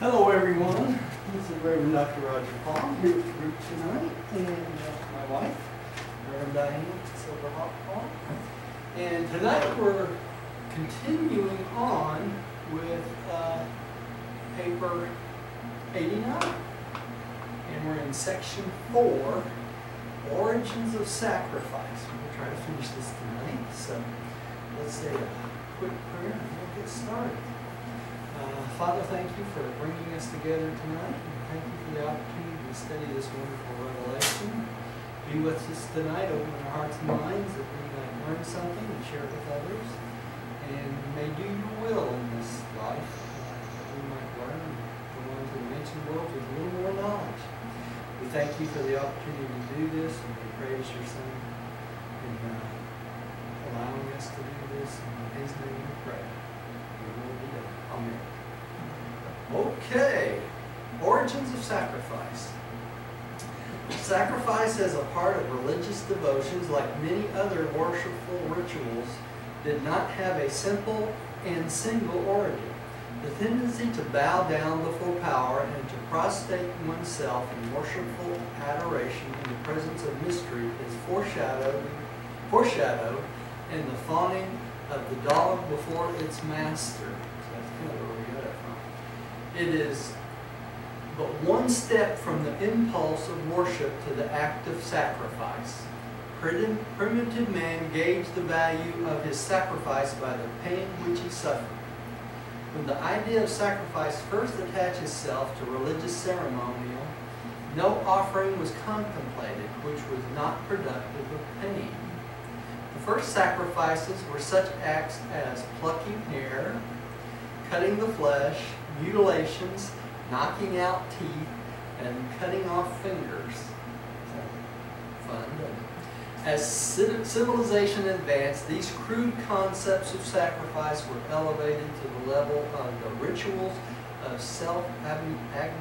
Hello everyone, this is Reverend Dr. Roger Paul here at the group tonight, and my wife, Reverend Diane Silverhawk Paul. And tonight we're continuing on with paper 89. And we're in section 4, Origins of Sacrifice. We'll try to finish this tonight, so let's say a quick prayer and we'll get started. Father, thank you for bringing us together tonight, and thank you for the opportunity to study this wonderful revelation. Be with us tonight, open our hearts and minds that we might learn something and share it with others, and may do your will in this life, that we might learn and go on to the ancient world with a little more knowledge. We thank you for the opportunity to do this, and we praise your Son in allowing us to do this. In his name we pray. Your will be done. Amen. Okay, origins of sacrifice. Sacrifice as a part of religious devotions, like many other worshipful rituals, did not have a simple and single origin. The tendency to bow down before power and to prostrate oneself in worshipful adoration in the presence of mystery is foreshadowed in the fawning of the dog before its master. So that's kind of where we got it from. It is but one step from the impulse of worship to the act of sacrifice. Primitive man gauged the value of his sacrifice by the pain which he suffered. When the idea of sacrifice first attached itself to religious ceremonial, no offering was contemplated which was not productive of pain. The first sacrifices were such acts as plucking hair, cutting the flesh, mutilations, knocking out teeth, and cutting off fingers. Fun, doesn't it? As civilization advanced, these crude concepts of sacrifice were elevated to the level of the rituals of self-abnegation,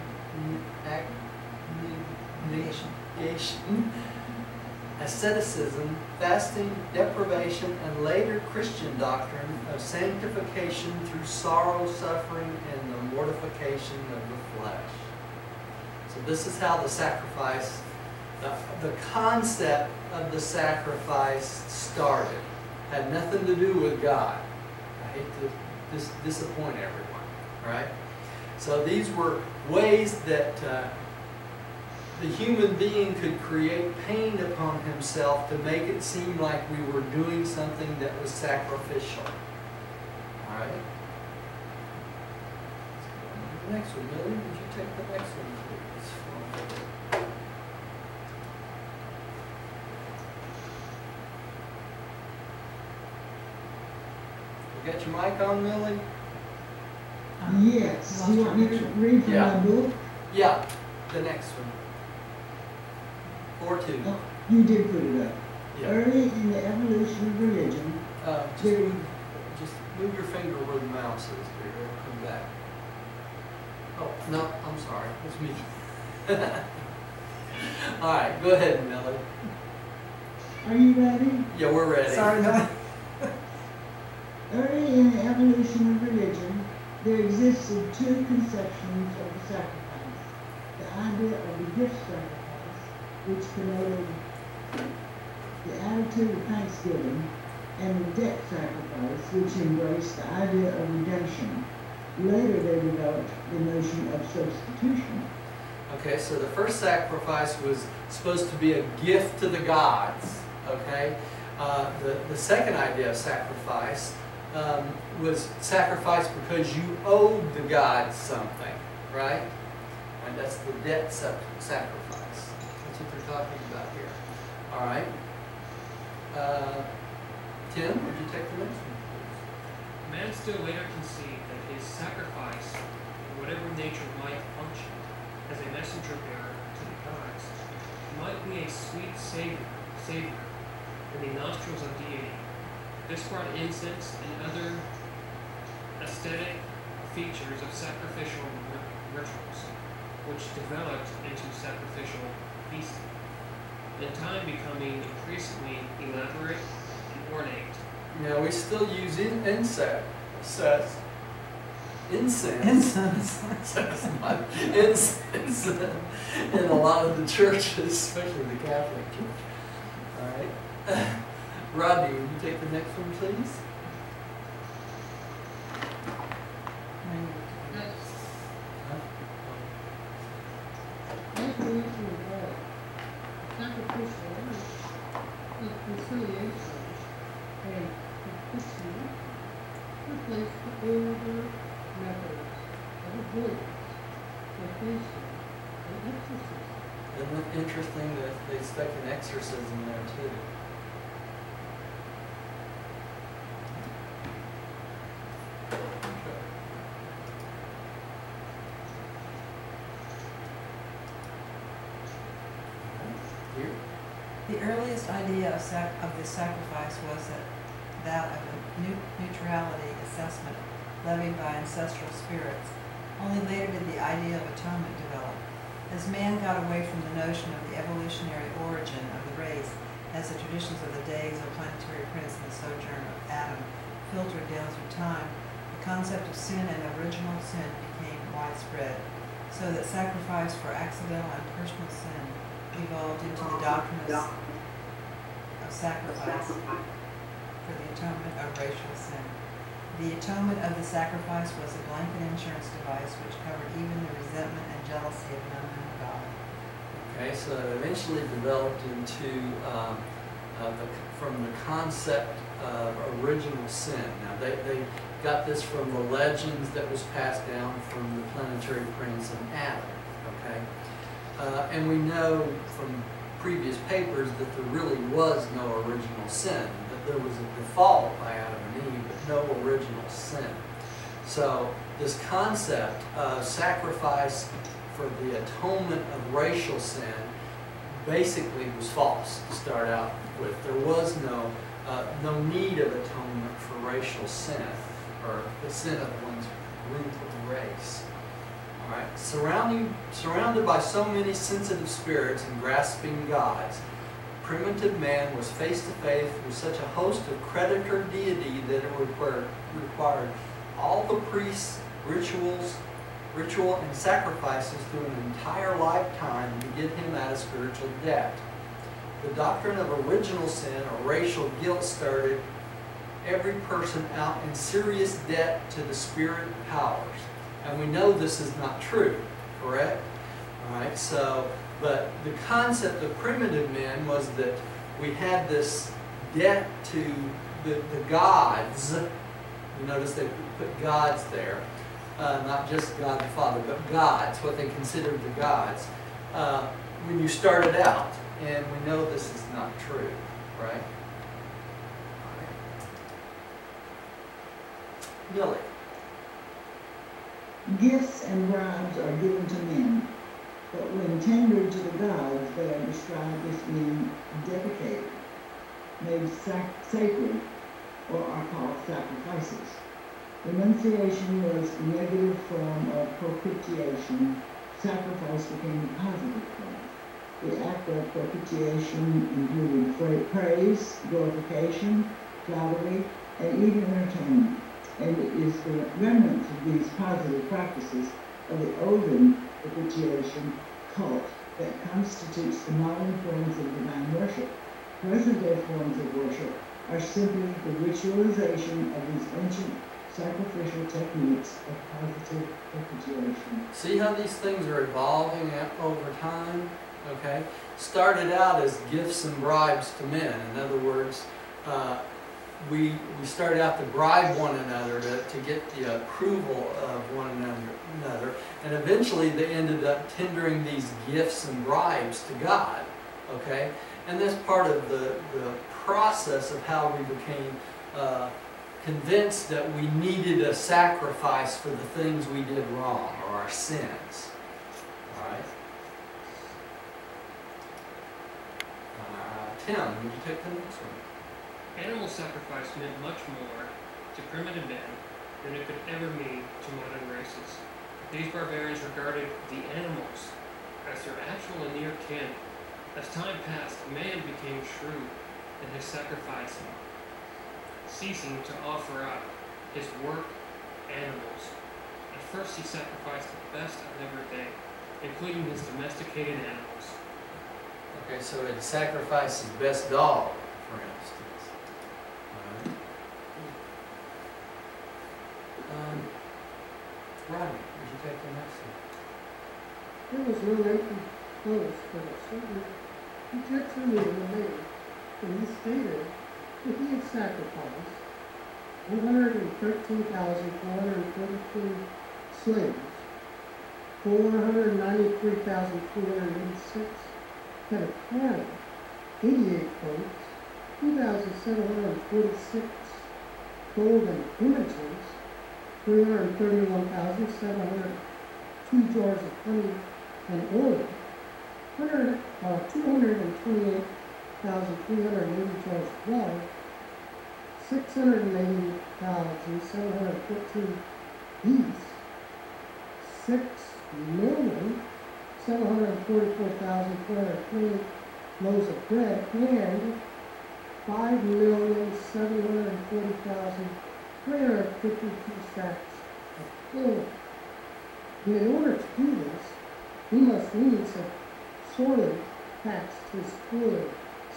asceticism, fasting, deprivation, and later Christian doctrine of sanctification through sorrow, suffering, and the mortification of the flesh. So this is how the sacrifice, the concept of the sacrifice started. Had nothing to do with God. I hate to disappoint everyone, right? So these were ways that the human being could create pain upon himself to make it seem like we were doing something that was sacrificial. All right? The next one, Millie, would you take the next one, please? You got your mic on, Millie? Yes. You want me to read from my book? Yeah, the next one. 4:2. Oh, you did put it up. Yeah. Early in the evolution of religion, Just move your finger where the mouse is. There, it'll come back. Oh, no, I'm sorry. It's me. All right, go ahead, Millie. are you ready? Yeah, we're ready. Sorry, no. Early in the evolution of religion, there existed two conceptions of the sacrifice. The idea of the gift sacrifice, which connoted the attitude of thanksgiving, and the debt sacrifice, which embraced the idea of redemption. Later they developed the notion of substitution. Okay, so the first sacrifice was supposed to be a gift to the gods. Okay, the second idea of sacrifice was sacrifice because you owed the gods something, right? And that's the debt sacrifice. That's what they're talking about here. All right. Tim, would you take the next one, please? Man still later conceived that his sacrifice, in whatever nature might function, as a messenger bearer to the gods, might be a sweet savior in the nostrils of deity. This brought incense and other aesthetic features of sacrificial rituals, which developed into sacrificial feasting, in time becoming increasingly elaborate and ornate. Now we still use incense incense. Incense in a lot of the churches, especially the Catholic Church. All right. Rodney, will you take the next one, please? Sacrificial life of conciliation and propitiation replace the older methods of avoidance, vacation, and exorcism. Isn't it interesting that they stuck an exorcism there too? Here? The earliest idea of this sacrifice was that of a neutrality assessment levied by ancestral spirits. Only later did the idea of atonement develop. As man got away from the notion of the evolutionary origin of the race, as the traditions of the days of planetary prince and the sojourn of Adam filtered down through time, the concept of sin and original sin became widespread, so that sacrifice for accidental and personal sin evolved into the doctrine of sacrifice for the atonement of racial sin. The atonement of the sacrifice was a blanket insurance device which covered even the resentment and jealousy of an unknown God. Okay, so it eventually developed into from the concept of original sin. Now they got this from the legends that was passed down from the planetary prince and Adam. Okay. And we know from previous papers that there really was no original sin, that there was a default by Adam and Eve, but no original sin. So this concept of sacrifice for the atonement of racial sin basically was false to start out with. There was no need of atonement for racial sin, or the sin of one's group or race. All right. Surrounded by so many sensitive spirits and grasping gods, primitive man was face to face with such a host of creditor deity that it required all the priests, ritual and sacrifices through an entire lifetime to get him out of spiritual debt. The doctrine of original sin or racial guilt started every person out in serious debt to the spirit powers. And we know this is not true, correct? All right, so, but the concept of primitive men was that we had this debt to the gods. You notice they put gods there. Not just God the Father, but gods, what they considered the gods, when you started out. And we know this is not true, right? Billy. Gifts and bribes are given to men, but when tendered to the gods, they are described as being dedicated, made sacred, or are called sacrifices. Renunciation was the negative form of propitiation. Sacrifice became the positive form. The act of propitiation included praise, glorification, flattery, and even entertainment. And it is the remnants of these positive practices of the olden propitiation cult that constitutes the modern forms of divine worship. Present-day forms of worship are simply the ritualization of these ancient sacrificial techniques of positive propitiation. See how these things are evolving over time? Okay? Started out as gifts and bribes to men. In other words, we started out to bribe one another to get the approval of one another, and eventually they ended up tendering these gifts and bribes to God. Okay? And that's part of the process of how we became convinced that we needed a sacrifice for the things we did wrong, or our sins. All right? Tim, would you take the next one? Animal sacrifice meant much more to primitive men than it could ever mean to modern races. These barbarians regarded the animals as their actual and near kin. As time passed, man became shrewd in his sacrificing, ceasing to offer up his work animals first he sacrificed the best of everything, including his domesticated animals. Okay, so it sacrificed his best dog, for instance. All right. Rodney, would you take the next one? There was no empty clothes for a certain Egyptian ruler made, and he stated that he had sacrificed 113,433 slaves, 493,386 head of cattle, 88 goats, 2,746 golden images, 331,702 jars of honey and oil, 228,380 jars of water, 680,714 geese, 6,744,420 loaves of bread, and 5,740,352 sacks of oil. And in order to do this, he must needs have sorely taxed his toil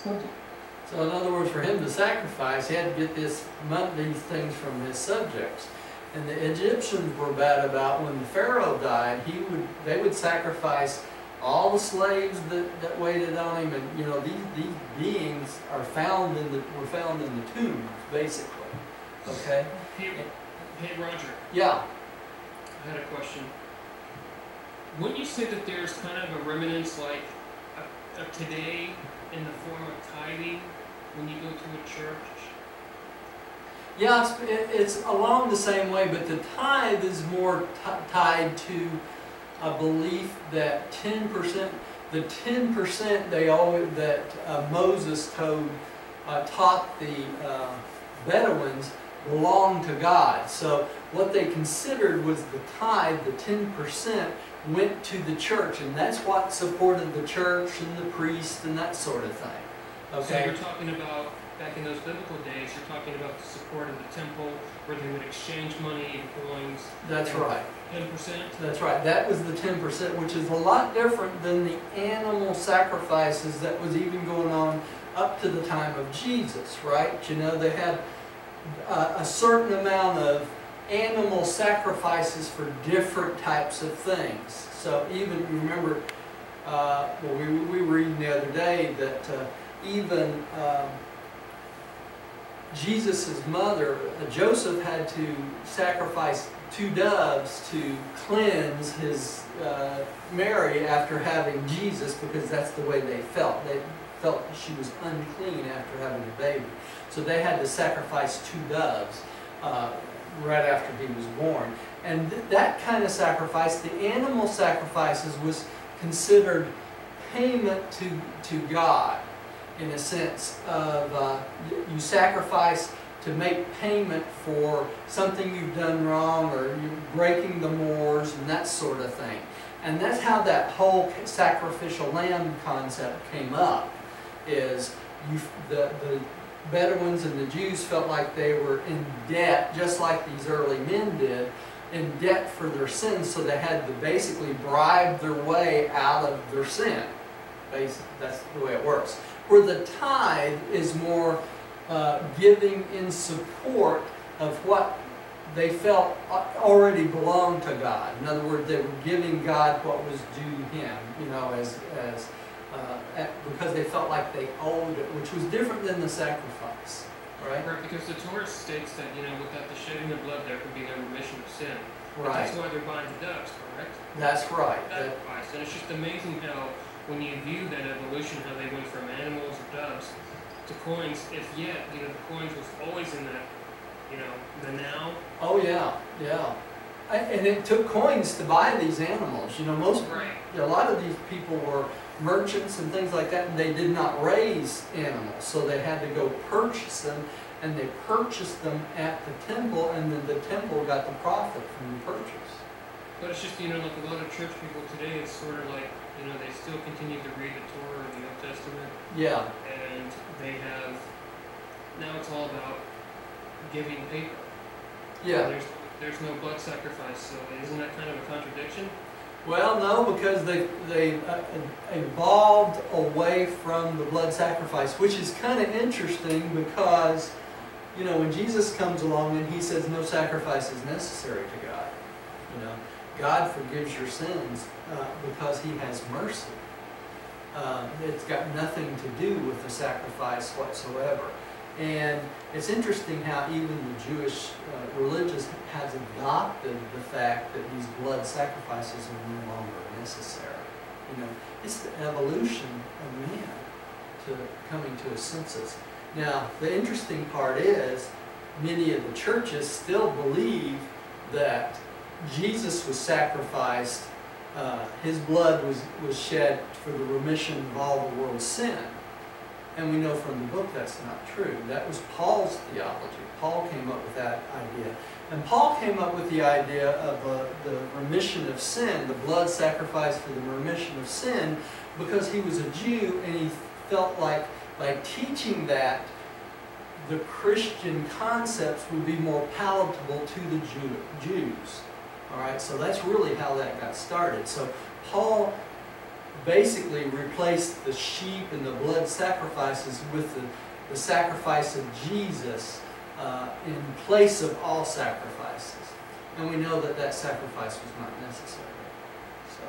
subjects. So in other words, for him to sacrifice, he had to get these things from his subjects. And the Egyptians were bad about when the Pharaoh died, they would sacrifice all the slaves that waited on him, and these beings were found in the tombs, basically. Okay? Hey Roger, Yeah. I had a question. Wouldn't you say that there's kind of a remnants like of today in the form of tithing when you go to a church? Yeah, it's along the same way, but the tithe is more tied to a belief that 10%, the 10% that Moses taught the Bedouins belonged to God. So what they considered was the tithe, the 10%, went to the church, and that's what supported the church and the priest and that sort of thing. Okay. So you're talking about back in those biblical days, you're talking about the support of the temple, where they would exchange money and coins. That's right. 10%? That's right. That was the 10%, which is a lot different than the animal sacrifices that was even going on up to the time of Jesus, right? They had a certain amount of animal sacrifices for different types of things. So even, you remember, we were reading the other day that even Jesus' mother, Joseph, had to sacrifice 2 doves to cleanse his Mary after having Jesus, because that's the way they felt. They felt she was unclean after having a baby. So they had to sacrifice 2 doves right after he was born. And that kind of sacrifice, the animal sacrifices, was considered payment to God, in a sense of you sacrifice to make payment for something you've done wrong, or you're breaking the mores and that sort of thing. And that's how that whole sacrificial lamb concept came up, is the Bedouins and the Jews felt like they were in debt, just like these early men did, in debt for their sins, so they had to basically bribe their way out of their sin. That's the way it works. Where the tithe is more giving in support of what they felt already belonged to God. In other words, they were giving God what was due Him, because they felt like they owed it, which was different than the sacrifice, right? Right, because the Torah states that, without the shedding of blood, there can be no remission of sin. But Right. that's why they're buying the doves, correct? That's right. Sacrifice. And it's just amazing how, when you view that evolution, how they went from animals or doves to coins, if yet, the coins was always in that, the now. Oh yeah, yeah. And it took coins to buy these animals. Right. A lot of these people were merchants and things like that, and they did not raise animals, so they had to go purchase them, and they purchased them at the temple, and then the temple got the profit from the purchase. But it's just, like a lot of church people today, it's sort of like, they still continue to read the Torah or the Old Testament. Yeah. And they have, now it's all about giving paper. Yeah. There's there's no blood sacrifice. So isn't that kind of a contradiction? Well, no, because they evolved away from the blood sacrifice, which is kind of interesting because, you know, when Jesus comes along and he says no sacrifice is necessary to God, you know, God forgives your sins because he has mercy. It's got nothing to do with the sacrifice whatsoever. And it's interesting how even the Jewish religious has adopted the fact that these blood sacrifices are no longer necessary. You know, it's the evolution of man to coming to a senses. Now, the interesting part is many of the churches still believe that Jesus was sacrificed, his blood was shed for the remission of all the world's sin. And we know from the book that's not true. That was Paul's theology. Paul came up with that idea. And Paul came up with the idea of the remission of sin, the blood sacrifice for the remission of sin, because he was a Jew and he felt like by teaching that, the Christian concepts would be more palatable to the Jews. All right, so that's really how that got started. So Paul basically replaced the sheep and the blood sacrifices with the sacrifice of Jesus in place of all sacrifices. And we know that that sacrifice was not necessary. So,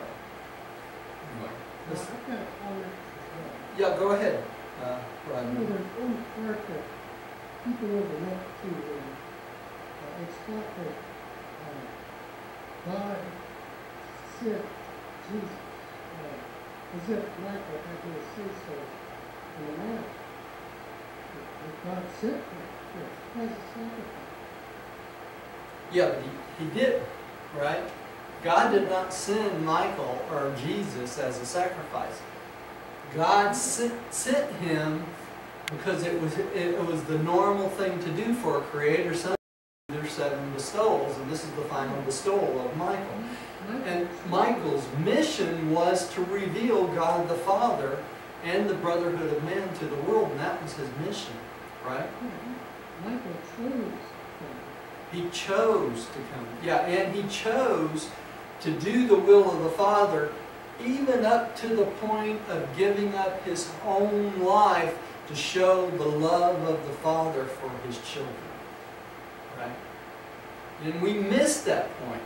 anyway. Well, I've got a comment as well. Yeah, go ahead, You Rodney. know, there's one part that people overlook too. It's thought that God sent Jesus, as if Michael had to say so in the matter. That God sent him as a sacrifice. Yeah, but he did, right? God did not send Michael or Jesus as a sacrifice. God sent him because it was the normal thing to do for a creator son. There's 7 bestowals, and this is the final bestowal of Michael. And Michael's mission was to reveal God the Father and the brotherhood of man to the world, and that was his mission, right? Michael chose him. He chose to come. Yeah, and he chose to do the will of the Father, even up to the point of giving up his own life to show the love of the Father for his children. Right? And we missed that point.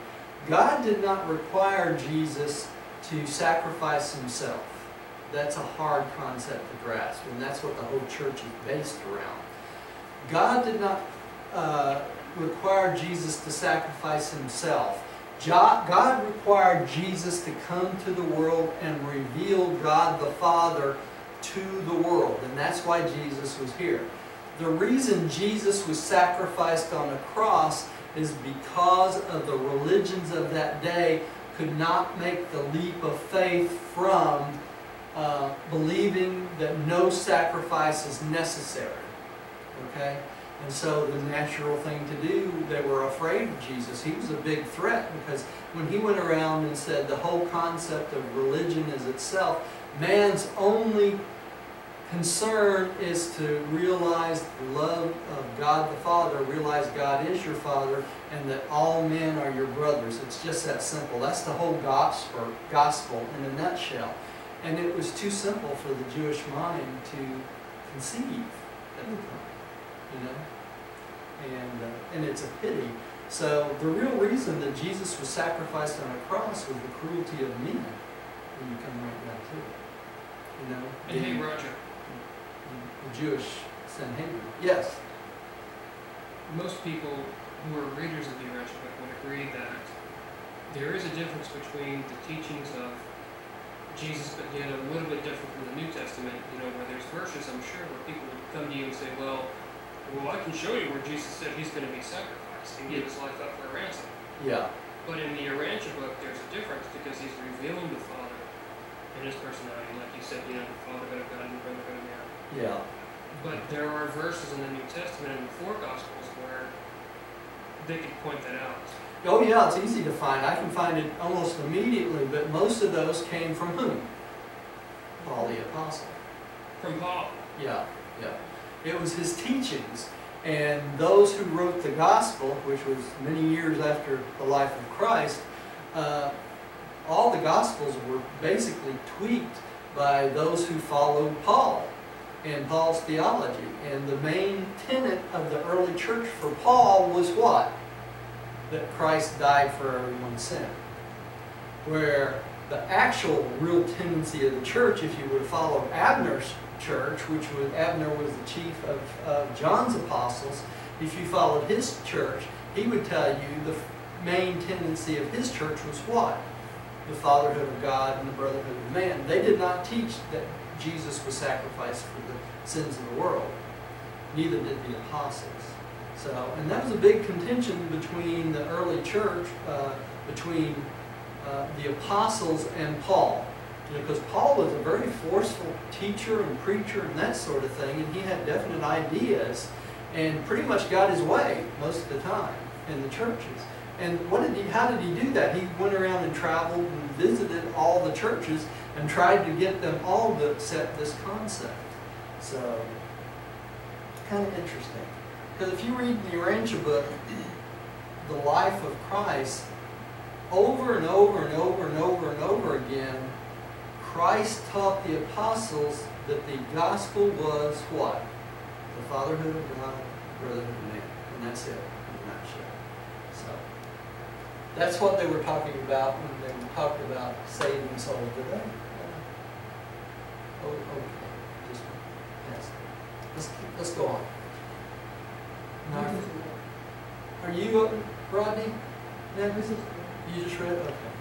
God did not require Jesus to sacrifice himself. That's a hard concept to grasp, and that's what the whole church is based around. God did not require Jesus to sacrifice himself. God required Jesus to come to the world and reveal God the Father to the world, and that's why Jesus was here. The reason Jesus was sacrificed on a cross is because of the religions of that day could not make the leap of faith from believing that no sacrifice is necessary. Okay? And so the natural thing to do, they were afraid of Jesus. He was a big threat because when he went around and said the whole concept of religion is itself, man's only concern is to realize the love of God the Father, realize God is your Father, and that all men are your brothers. It's just that simple. That's the whole gospel in a nutshell. And it was too simple for the Jewish mind to conceive at the time, you know? And it's a pity. So the real reason that Jesus was sacrificed on a cross was the cruelty of men, when you come right down to it. You know? And hey, Roger. The Jewish Sanhedrin. Yes. Most people who are readers of the Urantia book would agree that there is a difference between the teachings of Jesus, but yet a little bit different from the New Testament, you know, where there's verses, I'm sure, where people would come to you and say, well, I can show you where Jesus said he's going to be sacrificed and give his life up for a ransom. Yeah. But in the Urantia book, there's a difference because he's revealing the Father and his personality, like you said, you know, the Fatherhood of God and the brotherhood of man. Yeah. But there are verses in the New Testament and the 4 Gospels where they could point that out. Oh yeah, it's easy to find. I can find it almost immediately, but most of those came from whom? Paul the Apostle. From Paul. Yeah, yeah. It was his teachings. And those who wrote the gospel, which was many years after the life of Christ, all the gospels were basically tweaked by those who followed Paul and Paul's theology. And the main tenet of the early church for Paul was what? That Christ died for everyone's sin. Where the actual real tendency of the church, if you would follow Abner's church, which was, Abner was the chief of John's apostles, if you followed his church, he would tell you the main tendency of his church was what? The fatherhood of God and the brotherhood of man. They did not teach that Jesus was sacrificed for the sins of the world. Neither did the apostles. So, and that was a big contention between the early church, between the apostles and Paul. Because Paul was a very forceful teacher and preacher and that sort of thing, and he had definite ideas and pretty much got his way most of the time in the churches. And how did he do that? He went around and traveled and visited all the churches and tried to get them all to accept this concept. So, kind of interesting. Because if you read in the Urantia book, the life of Christ, over and over and over and over and over again, Christ taught the apostles that the gospel was what? The fatherhood of God, brotherhood of man. And that's it, in a nutshell. So, that's what they were talking about when they talked about saving souls today. Oh, okay. Just yes. Let's go on. Now, are you up, Rodney? You just read? Okay.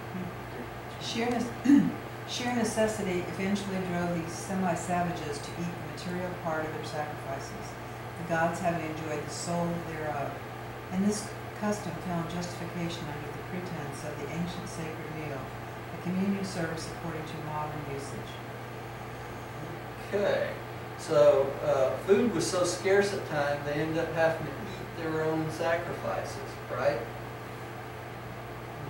Sheer necessity eventually drove these semi-savages to eat the material part of their sacrifices, the gods having enjoyed the soul thereof. And this custom found justification under the pretense of the ancient sacred meal, a communion service according to modern usage. Okay. So, food was so scarce at times, they ended up having to eat their own sacrifices, right?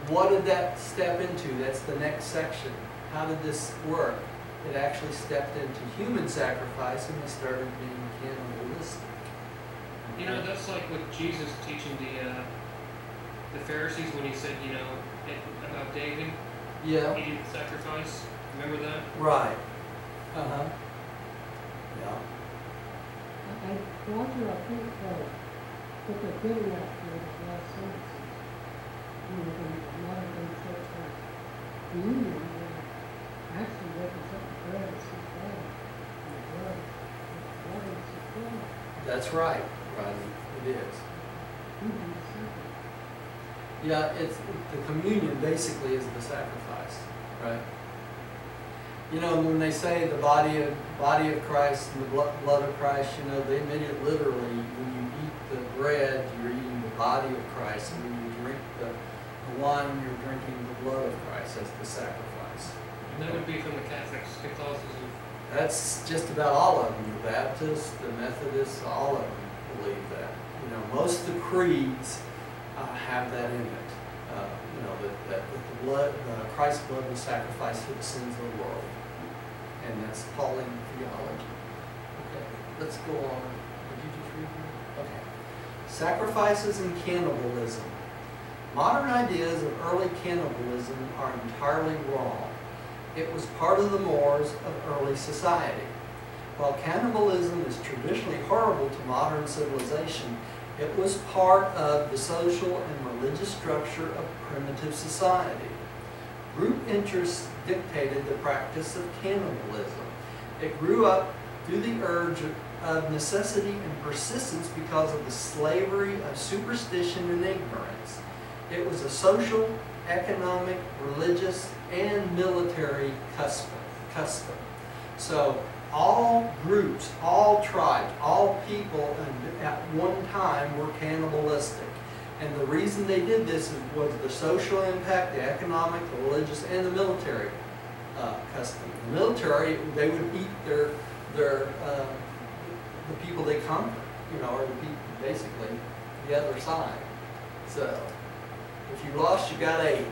What did that step into? That's the next section. How did this work? It actually stepped into human sacrifice and they started being cannibalistic. You know, that's like what Jesus teaching the Pharisees when he said, you know, about David. Yeah. He didn't sacrifice. Remember that? Right. Uh-huh. Yeah. Roger, I think what they're getting at here in the last sentences, you know, the modern day church like communion, actually represent the bread and his blood, and the blood and his blood. That's right, Rodney. It is. Yeah, the communion basically is the sacrifice, right? You know, when they say the body of Christ and the blood of Christ, you know, they mean it literally. When you eat the bread, you're eating the body of Christ, and when you drink the wine, you're drinking the blood of Christ. That's the sacrifice. And that would be from the Catholics, Catholicism. That's just about all of them. The Baptists, the Methodists, all of them believe that. You know, most of the creeds have that in it. You know, that the blood, Christ's blood was sacrificed for the sins of the world. And that's Pauline theology. Okay, let's go on. Did you just read that? Okay. Sacrifices and cannibalism. Modern ideas of early cannibalism are entirely wrong. It was part of the mores of early society. While cannibalism is traditionally horrible to modern civilization, it was part of the social and religious structure of primitive society. Group interests dictated the practice of cannibalism. It grew up through the urge of necessity and persistence because of the slavery of superstition and ignorance. It was a social, economic, religious, and military custom. So all groups, all tribes, all people at one time were cannibalistic. And the reason they did this was the social impact, the economic, the religious, and the military custom. The military, they would eat the people they conquered, you know, or the people, basically, the other side. So, if you lost, you got ate.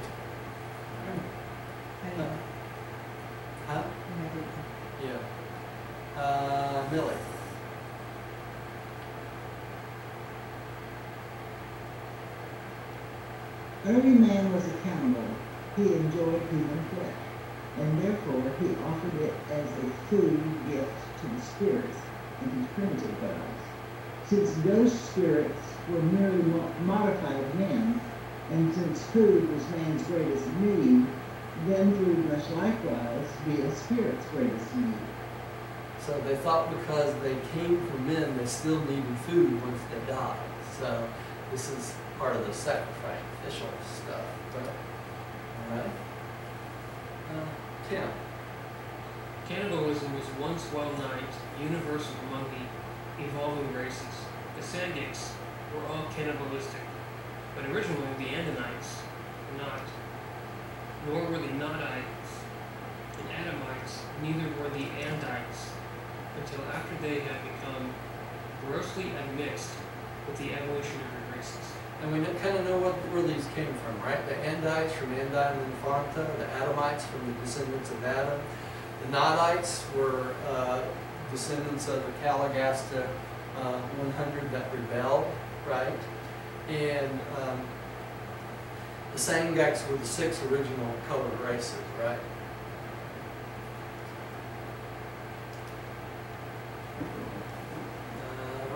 Huh? Yeah. Millie. Early man was accountable. He enjoyed human flesh, and therefore he offered it as a food gift to the spirits and his primitive gods. Since ghost spirits were merely modified men, and since food was man's greatest need, then food must likewise be a spirit's greatest need. So they thought because they came from men, they still needed food once they died. So this is part of the sacrificial stuff. But, all right. Tim. Cannibalism was once well-known, universal among the evolving races. The Sandics were all cannibalistic, but originally the Andanites were not, nor were the Nodites and Adamites, neither were the Andites, until after they had become grossly admixed with the evolutionary races. And we kind of know where these came from, right? The Andites from Andi and Infanta, the Adamites from the descendants of Adam. The Nodites were descendants of the Calagasta 100 that rebelled, right? And the Sangites were the 6 original colored races, right?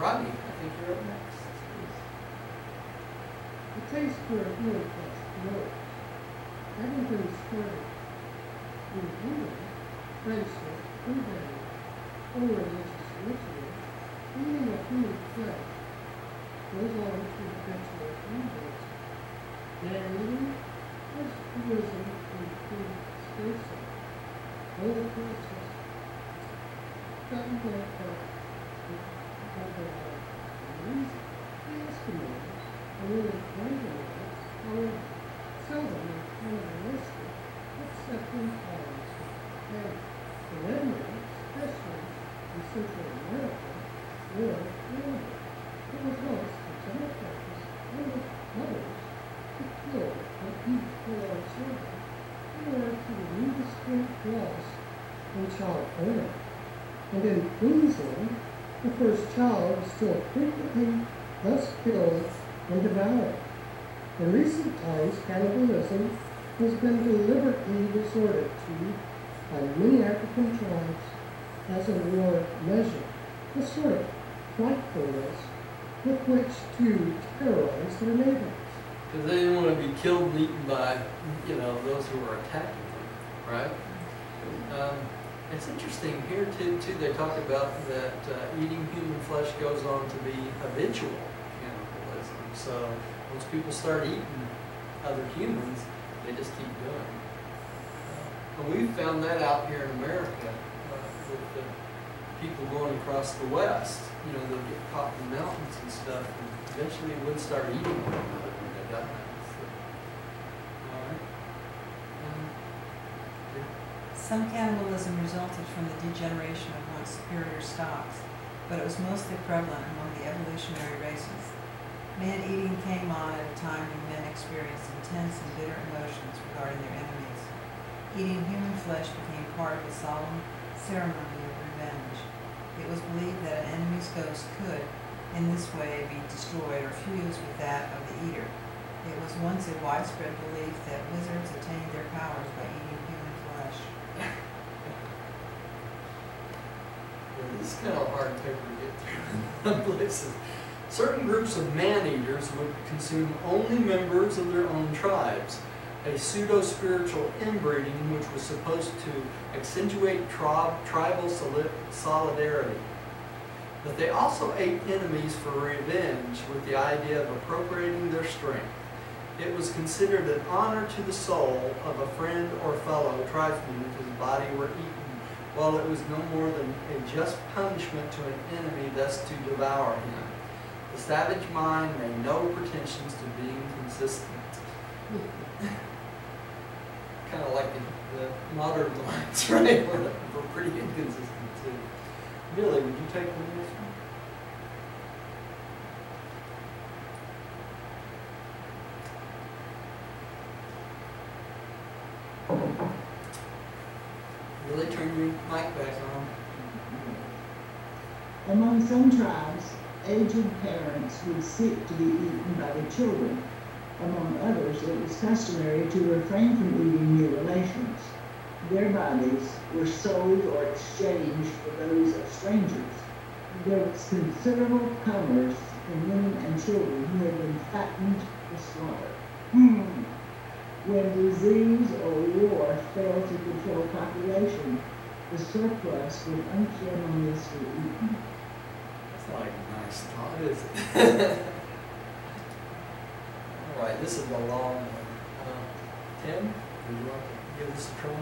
Rodney, I think you're up next. The taste for a human flesh grows. Everything started in England, friendship, and value, or religious ritual. Eating of human flesh goes on to perpetuate cannibalism. Man-eating has arisen in food scarcity. Holy process gotten back up the reason. The Eskimos and really cannibals, however, seldom are cannibalistic, except in colonies and the Rednecks, especially in Central America, were animals. It was once the general practice of mothers to kill and eat their own children in order to remove the strength loss in childbirth. And in Queensland, the first child was still frequently thus killed and devoured. In recent times, cannibalism has been deliberately resorted to by many African tribes as a war measure, a sort of frightfulness with which to terrorize their neighbors. Because they didn't want to be killed and eaten by, those who were attacking them, right? It's interesting here too. They talk about that eating human flesh goes on to be habitual cannibalism. So once people start eating other humans, they just keep doing it. And we've found that out here in America with the people going across the West. They'll get caught in the mountains and stuff, and eventually would start eating one another when they die. So, all right. Some cannibalism resulted from the degeneration of once superior stocks, but it was mostly prevalent among the evolutionary races. Man-eating came on at a time when men experienced intense and bitter emotions regarding their enemies. Eating human flesh became part of a solemn ceremony of revenge. It was believed that an enemy's ghost could, in this way, be destroyed or fused with that of the eater. It was once a widespread belief that wizards attained their powers by eating human flesh. This is kind of a hard paper to get through. Places. Certain groups of man-eaters would consume only members of their own tribes, a pseudo-spiritual inbreeding which was supposed to accentuate tribal solidarity. But they also ate enemies for revenge with the idea of appropriating their strength. It was considered an honor to the soul of a friend or fellow tribesman if his body were eaten, while it was no more than a just punishment to an enemy thus to devour him. The savage mind made no pretensions to being consistent. Kind of like the modern minds, right? We're pretty inconsistent too. Billy, would you take the next one? Billy, turn your mic back on. Among some tribes, aged parents would seek to be eaten by their children, Among others, it was customary to refrain from eating near relations. Their bodies were sold or exchanged for those of strangers. There was considerable commerce in women and children who had been fattened for slaughter. When disease or war failed to control population, the surplus was unceremoniously eaten. That's not a nice thought, is it? All right, this is a long one. Tim, would you want to give this a try?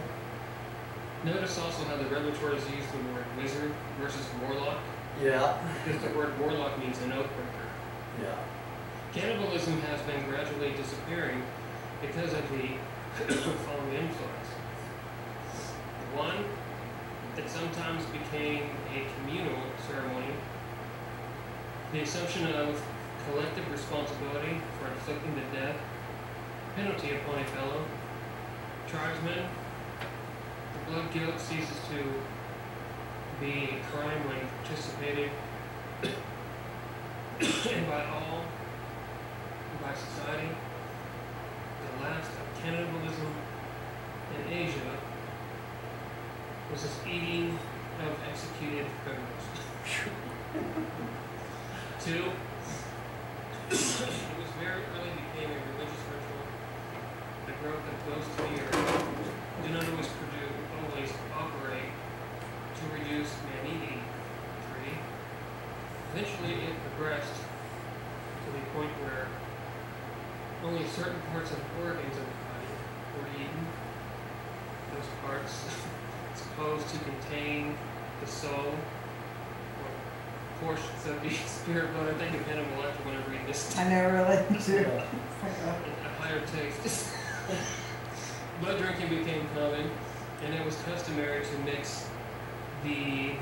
Notice also how the Revelatories use the word wizard versus warlock, Yeah. because the word warlock means an oath breaker. Yeah. Cannibalism has been gradually disappearing because of the following influence. One, it sometimes became a communal ceremony. The assumption of collective responsibility for inflicting the death penalty upon a fellow tribesman. The blood guilt ceases to be a crime when participated in by all, by society. The last of cannibalism in Asia was this eating of executed criminals. 2, it was very early became a religious ritual. The growth of those 2 years do not always operate to reduce man-eating. 3, eventually it progressed to the point where only certain parts of organs of the body were eaten. Those parts supposed to contain the soul or portions of the spirit. But I think of Hannibal Lecter when I read this. I know, really. Yeah. A higher taste. Blood drinking became common, and it was customary to mix the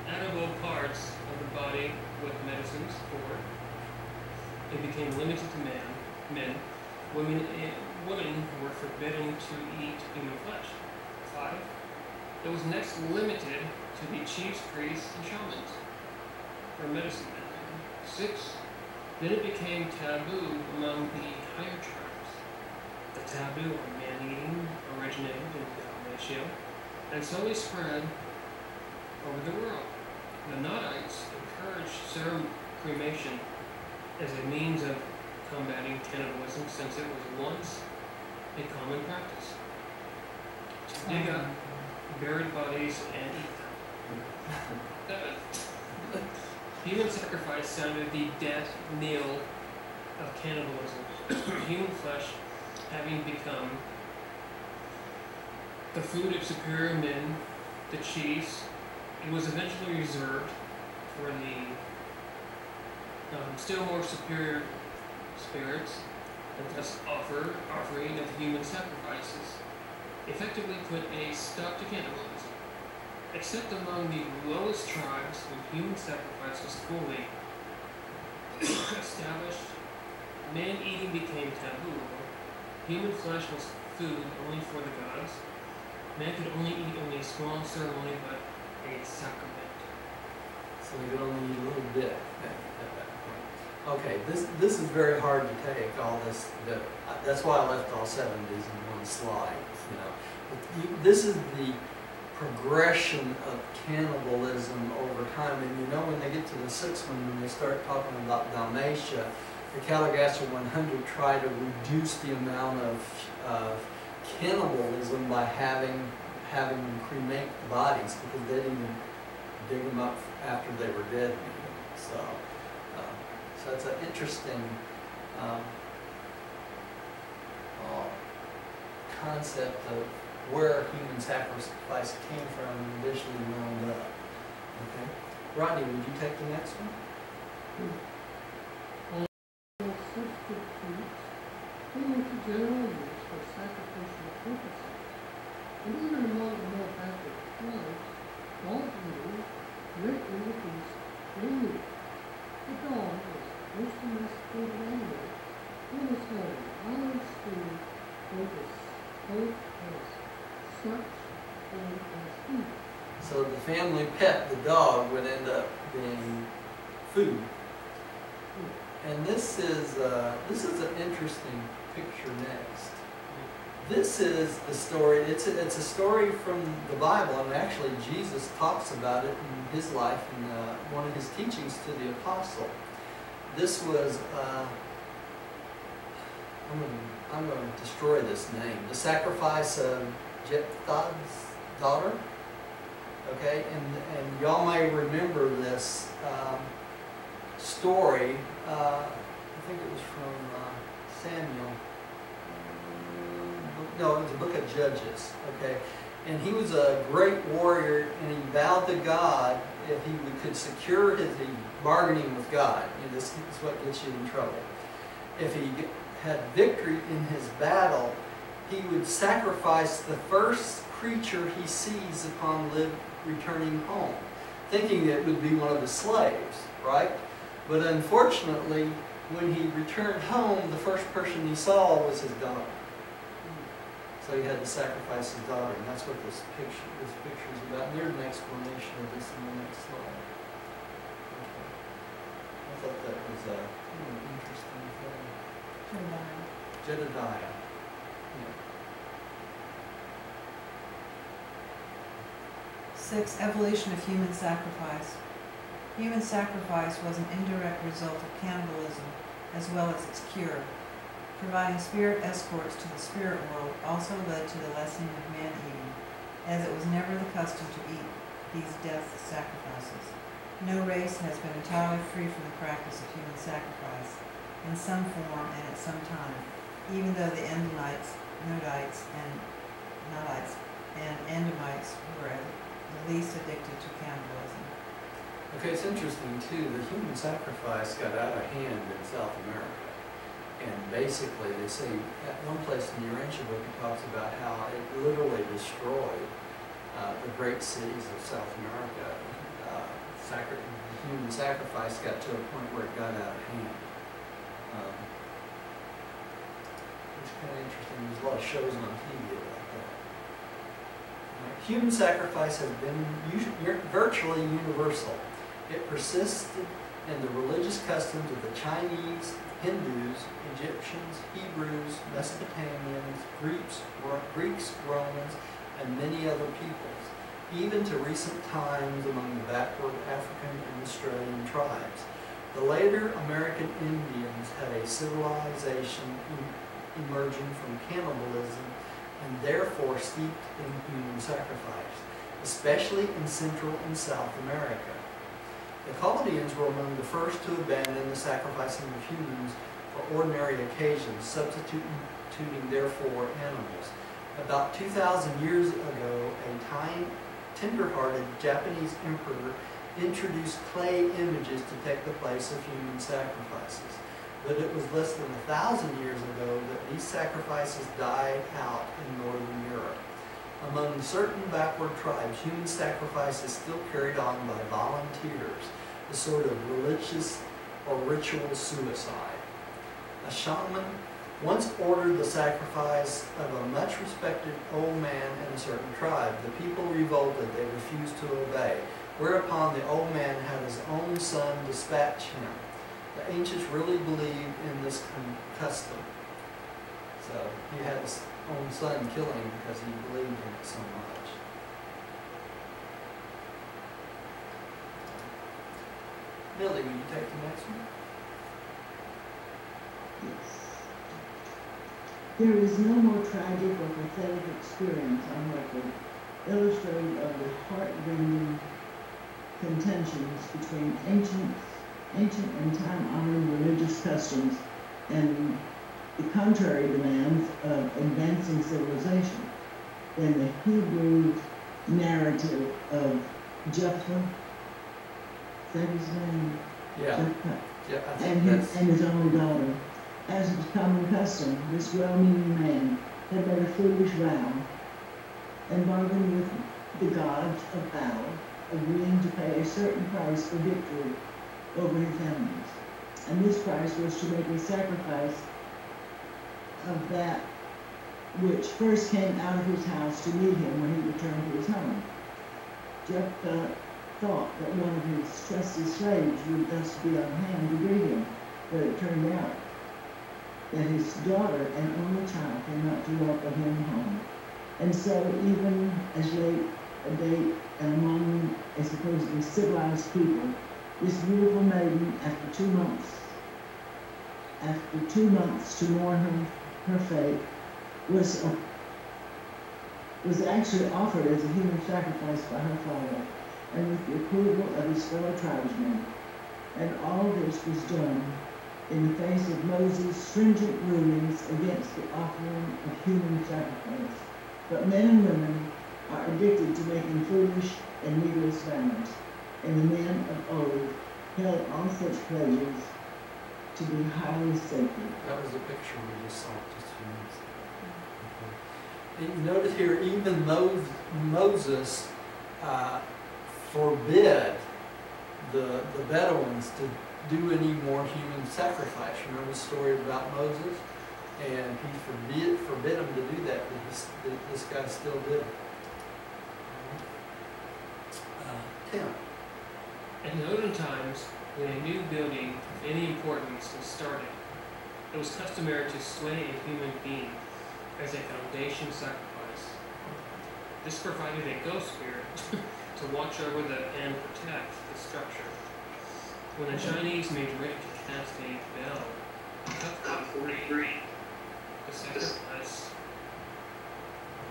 edible parts of the body with medicines. 4, it became limited to men. Women were forbidden to eat human flesh. 5, it was next limited to the chiefs, priests, and shamans, or medicine men. 6, then it became taboo among the higher tribes. The taboo on man-eating originated in Dalmatia and slowly spread over the world. The Nodites encouraged serum cremation as a means of combating cannibalism, since it was once a common practice to dig up buried bodies and eat them. 7, human sacrifice sounded the death knell of cannibalism. Human flesh having become the food of superior men, the chiefs, it was eventually reserved for the still more superior spirits, and thus offering of human sacrifices effectively put a stop to cannibalism. Except among the lowest tribes, when human sacrifice was fully established, man-eating became taboo. Human flesh was food only for the gods. Man could only eat only a small ceremony, but a sacrament. So we could only eat a little bit at that point. Okay, this is very hard to take, all this. That's why I left all 70s in one slide. You know, but this is the progression of cannibalism over time. And you know, when they get to the 6th one, when they start talking about Dalmatia, the Caligasser 100 try to reduce the amount of cannibalism by having them cremate the bodies, because they didn't even dig them up after they were dead. So it's an interesting concept of where human sacrifice came from and eventually wound up. Okay, Rodney, would you take the next one? Substitutes similar to general use for sacrificial purposes. And even among the more backward tribes, dog eating greatly reduced their meat. The dog was the most domesticated animal in its home, understood both as such and as food. So the family pet, the dog, would end up being food. And this is an interesting picture next. This is the story. It's a story from the Bible, and actually Jesus talks about it in his life in one of his teachings to the apostle. This was I'm going to destroy this name. The sacrifice of Jephthah's daughter. Okay, and y'all may remember this story. I think it was from Samuel. No, it was the book of Judges. Okay, and he was a great warrior, and he vowed to God if he could secure his bargaining with God. And this is what gets you in trouble. If he had victory in his battle, he would sacrifice the first creature he sees upon returning home, thinking it would be one of his slaves, right? But unfortunately, when he returned home, the first person he saw was his daughter. So he had to sacrifice his daughter, and that's what this picture is about. And there's an explanation of this in the next slide. Okay. I thought that was an interesting thing. Jedediah. Yeah. 6. Evolution of human sacrifice. Human sacrifice was an indirect result of cannibalism as well as its cure. Providing spirit escorts to the spirit world also led to the lessening of man-eating, as it was never the custom to eat these death sacrifices. No race has been entirely free from the practice of human sacrifice, in some form and at some time, even though the Endomites, Nodites, and Nodites, and Endomites were at least addicted to cannibalism. Okay, it's interesting too, the human sacrifice got out of hand in South America. And basically, they say, at one place in the Urantia book, it talks about how it literally destroyed the great cities of South America. Human sacrifice got to a point where it got out of hand. It's kind of interesting. There's a lot of shows on TV about that. Human sacrifice has been virtually universal. It persisted in the religious customs of the Chinese, Hindus, Egyptians, Hebrews, Mesopotamians, Greeks, Romans, and many other peoples, even to recent times among the backward African and Australian tribes. The later American Indians had a civilization emerging from cannibalism and therefore steeped in human sacrifice, especially in Central and South America. The Chaldeans were among the first to abandon the sacrificing of humans for ordinary occasions, substituting therefore animals. About 2,000 years ago, a tender-hearted Japanese emperor introduced clay images to take the place of human sacrifices. But it was less than 1,000 years ago that these sacrifices died out in Northern Europe. Among certain backward tribes, human sacrifice is still carried on by volunteers, a sort of religious or ritual suicide. A shaman once ordered the sacrifice of a much respected old man in a certain tribe. The people revolted, they refused to obey, whereupon the old man had his own son dispatch him. The ancients really believed in this custom. So he had his own son kill him because he believed in it so much. Millie, will you take the next one? Yes. There is no more tragic or pathetic experience on record illustrative of the heart-rending contentions between ancient and time-honored religious customs and the contrary demands of advancing civilization than the Hebrew narrative of Jephthah. Is that his name? Yeah. Jephthah. Yeah, I think And that's... his only daughter. As was common custom, this well-meaning man had made a foolish vow and bargained with the gods of battle, agreeing to pay a certain price for victory over his enemies. And this price was to make a sacrifice of that which first came out of his house to meet him when he returned to his home. Jephthah thought that one of his trusted slaves would thus be on hand to greet him, But it turned out that his daughter and only child came out to welcome him home. And so even as late a date and among a supposedly civilized people, this beautiful maiden, after 2 months to mourn her fate, was actually offered as a human sacrifice by her father, and with the approval of his fellow tribesmen. And all this was done in the face of Moses' stringent rulings against the offering of human sacrifice. But men and women are addicted to making foolish and needless vows, and the men of old held all such pleasures to be highly sacred. That was the picture we just saw just a few minutes ago. And you notice here, even Moses forbid the Bedouins to do any more human sacrifice. Remember the story about Moses? And he forbid them to do that, but this guy still did it. Tim. In olden times, when a new building of any importance was started, it was customary to slay a human being as a foundation sacrifice. This provided a ghost spirit to watch over and protect the structure. When the Chinese made ready to cast a bell, cut 43, the sacrifice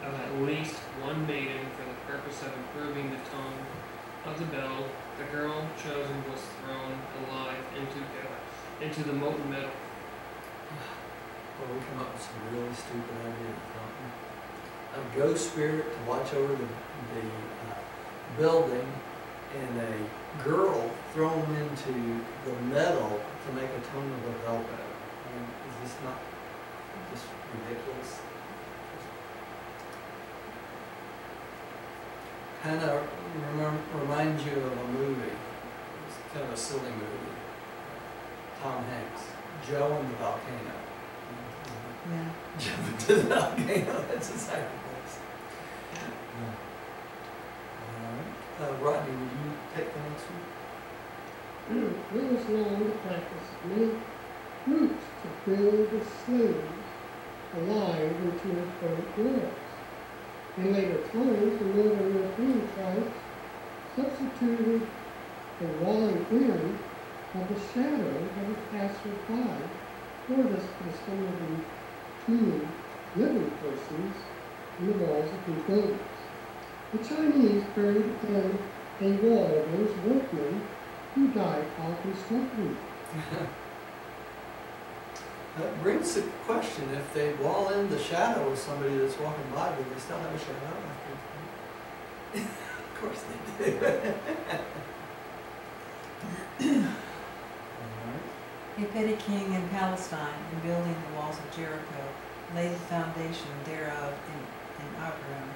of at least one maiden for the purpose of improving the tone of the bell, the girl chosen was thrown alive into the molten metal. Well, we come up with some really stupid ideas, don't we? A ghost spirit to watch over the building, and a girl thrown into the metal to make a tone of the bell better. I mean, is this not just ridiculous? Kind of reminds you of a movie. It's kind of a silly movie. Tom Hanks, Joe and the Volcano. Yeah. Jump into the volcano. That's a sacrifice. Rodney, would you take the next one? It was long to practice many routes to build the slaves alive into the current worlds. In later times, the Northern European tribes substituted the walling in of the shadow of a passer-by for this custom of entombing living persons in the walls of new buildings. The Chinese buried in a wall those workmen who died while constructing it. That brings the question, if they wall in the shadow of somebody that's walking by, do they still have a shadow after? Of course they do. A petty king in Palestine, in building the walls of Jericho, laid the foundation thereof in Abram,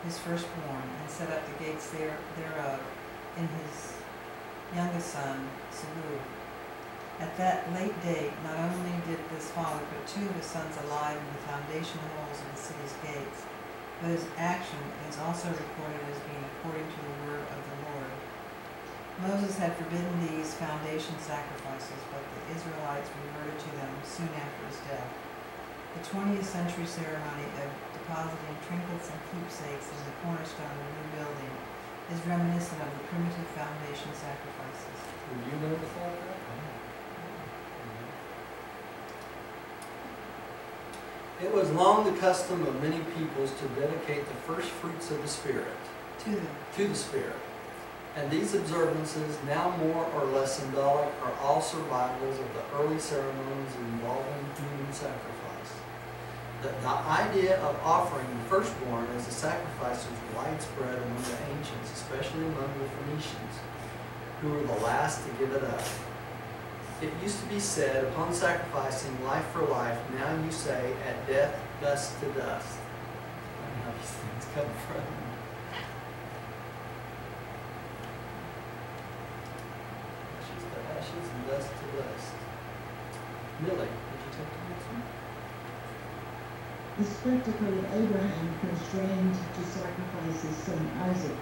his firstborn, and set up the gates thereof in his youngest son, Salu. At that late date, not only did this father put 2 of his sons alive in the foundation holes of the city's gates, but his action is also recorded as being according to the word of the Lord. Moses had forbidden these foundation sacrifices, but the Israelites reverted to them soon after his death. The 20th century ceremony of depositing trinkets and keepsakes in the cornerstone of a new building is reminiscent of the primitive foundation sacrifices. Would you know before that? It was long the custom of many peoples to dedicate the first fruits of the Spirit To the Spirit. And these observances, now more or less symbolic, are all survivals of the early ceremonies involving human sacrifice. The idea of offering the firstborn as a sacrifice was widespread among the ancients, especially among the Phoenicians, who were the last to give it up. It used to be said, upon sacrificing life for life, now you say, at death, dust to dust. I don't know how these things come from. Ashes to ashes and dust to dust. Millie, did you take the next one? The spectacle of Abraham constrained to sacrifice his son Isaac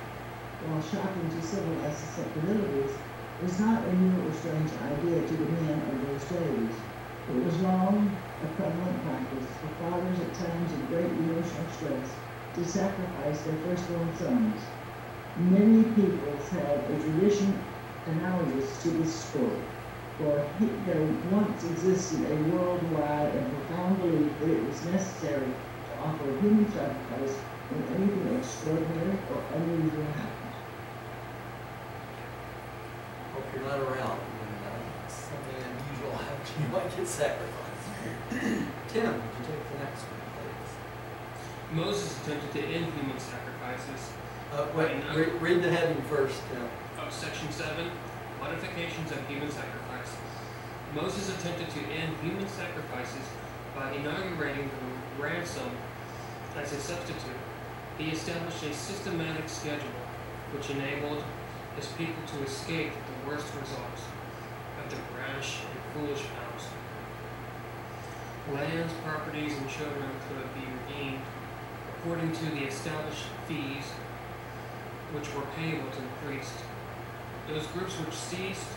while shopping to civilize susceptibilities was not a new or strange idea to the men of those days. It was long a prevalent practice for fathers at times of great emotional stress to sacrifice their firstborn sons. Many peoples have a tradition analogous to this story, for there once existed a worldwide and profound belief that it was necessary to offer human sacrifice when anything extraordinary or unusual happened. Hope you're not around when something unusual happens. You might get sacrificed. Tim, would you take the next one, please? Moses attempted to end human sacrifices. Read the heading first, Tim. Section 7, Modifications of Human Sacrifice. Moses attempted to end human sacrifices by inaugurating the ransom as a substitute. He established a systematic schedule which enabled his people to escape the worst results of their rash and foolish vows. Lands, properties, and children could be redeemed according to the established fees which were payable to the priest. Those groups which ceased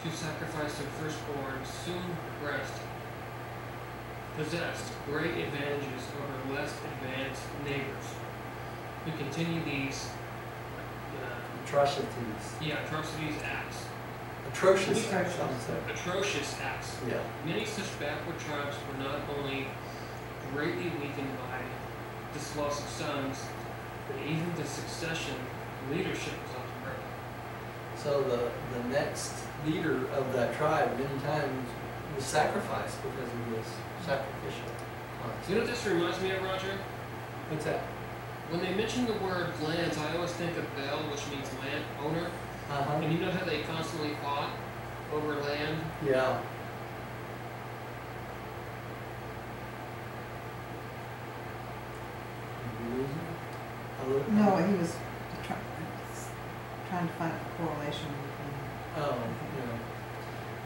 to sacrifice their firstborn soon possessed great advantages over less advanced neighbors who continue these atrocities acts. Atrocious acts, I would say. Atrocious acts. Yeah. Many such backward tribes were not only greatly weakened by this loss of sons, but even the succession leadership was often broken. So the next leader of that tribe many times was sacrificed because of this sacrificial concept. You know what this reminds me of, Roger? What's that? When they mention the word lands, I always think of Bel, which means land owner. Uh-huh. And you know how they constantly fought over land? Yeah. No, he was trying to find a correlation between. Oh,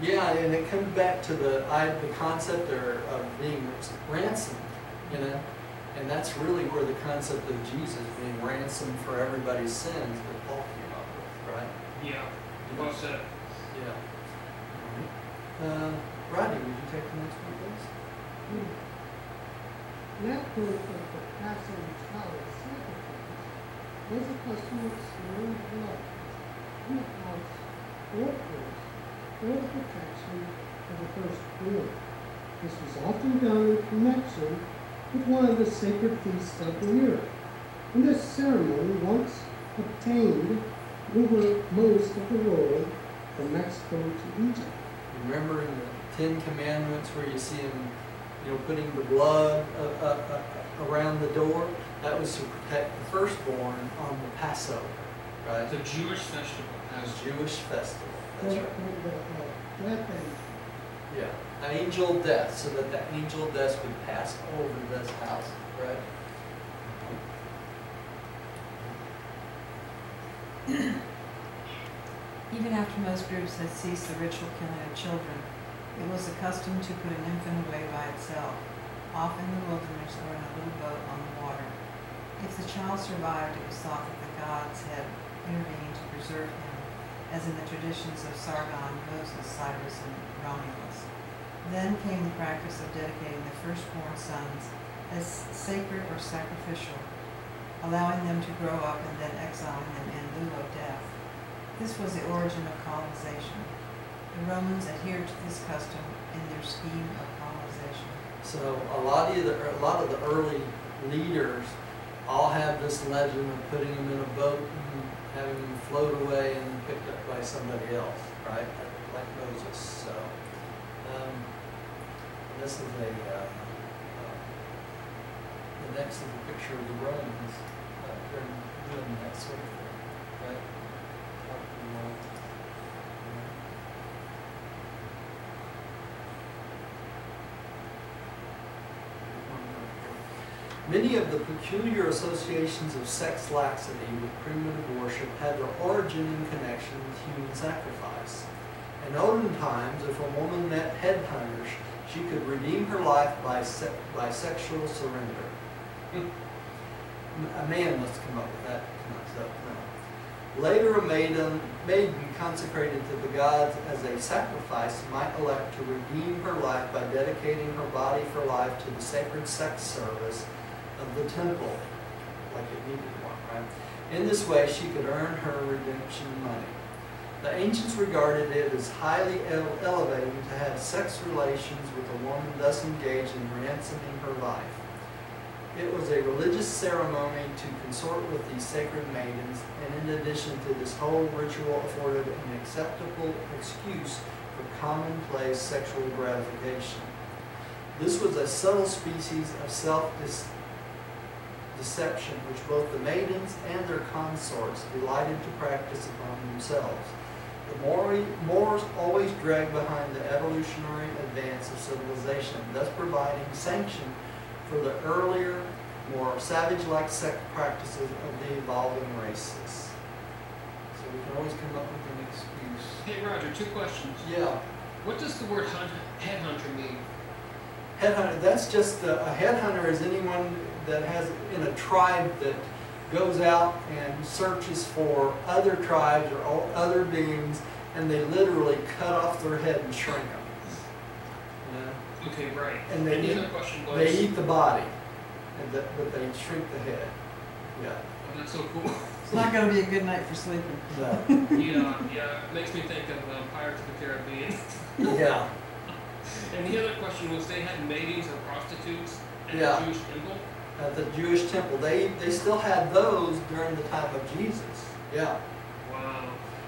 yeah. Yeah, and it comes back to the concept of being ransomed, you know, and that's really where the concept of Jesus being ransomed for everybody's sins that Paul came up with, right? Yeah. Well said. Yeah. All right. Rodney, would you take the next one, please? That proof of the Passover child sacrifice was a custom of smearing blood in the house or place for the protection of the firstborn. This was often done in connection with one of the sacred feasts of the year. And this ceremony, once obtained over most of the world from Mexico to Egypt. Remember in the Ten Commandments where you see him, you know, putting the blood around the door? That was to protect the firstborn on the Passover, right? The Jewish festival. The Jewish festival. That's right. Death angel. Yeah, an angel of death, so that the angel of death would pass over this house, right? Even after most groups had ceased the ritual killing of children, it was a custom to put an infant away by itself, off in the wilderness or in a little boat on the water. If the child survived, it was thought that the gods had intervened to preserve him, as in the traditions of Sargon, Moses, Cyrus, and Romulus. Then came the practice of dedicating the firstborn sons as sacred or sacrificial, allowing them to grow up and then exiling them in lieu of death. This was the origin of colonization. The Romans adhered to this custom in their scheme of colonization. So a lot of the early leaders all have this legend of putting them in a boat and having them float away and picked up by somebody else, right? Like Moses. So this is the next is a picture of the Romans. They're doing that sort of thing, right? Many of the peculiar associations of sex laxity with primitive worship had their origin in connection with human sacrifice. In olden times, if a woman met headhunters, she could redeem her life by sexual surrender. A man must come up with that concept. No. Later, a maiden consecrated to the gods as a sacrifice might elect to redeem her life by dedicating her body for life to the sacred sex service of the temple, like it needed one, right? In this way, she could earn her redemption money. The ancients regarded it as highly elevating to have sex relations with a woman thus engaged in ransoming her life. It was a religious ceremony to consort with these sacred maidens, and in addition to this whole ritual afforded an acceptable excuse for commonplace sexual gratification. This was a subtle species of self-deception which both the maidens and their consorts delighted to practice upon themselves. The Moors always dragged behind the evolutionary advance of civilization, thus providing sanction for the earlier, more savage-like sex practices of the evolving races. So we can always come up with an excuse. Hey Roger, 2 questions. Yeah. What does the word headhunter mean? Headhunter, that's just, a headhunter is anyone that has, in a tribe that goes out and searches for other tribes or other beings, and they literally cut off their head and shrink them. Okay, right. And they the eat, other question was... they eat the body, but they shrink the head. Yeah. Oh, that's so cool. It's not going to be a good night for sleeping. No. Yeah. It makes me think of Pirates of the Caribbean. Yeah. And the other question was they had maidens or prostitutes at Yeah. the Jewish temple? At the Jewish temple. They still had those during the time of Jesus. Yeah. Wow.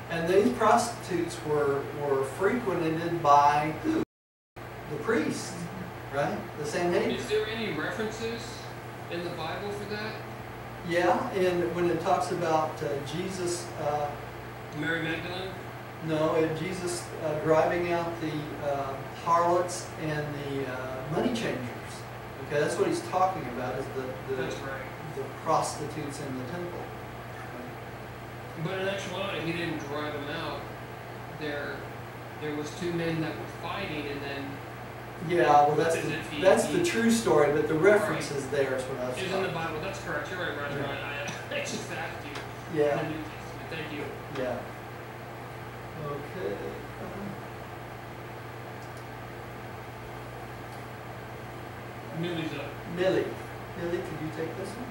And these prostitutes were frequented by who? The priests, right? The Sanhedrin. Is there any references in the Bible for that? Yeah, and when it talks about Jesus, Mary Magdalene? no, Jesus driving out the harlots and the money changers. Okay, that's what he's talking about, is That's right. the prostitutes in the temple. But in actuality, he didn't drive them out. There was 2 men that were fighting, and then Yeah, well, that's As if he- that's the true story, but the reference is there is what I was it's in talking the about. Bible. That's correct. You're right, Roger. Yeah. I just fact you. Yeah, In the New Testament. Thank you. yeah. Okay. Millie's up. Millie, could you take this one?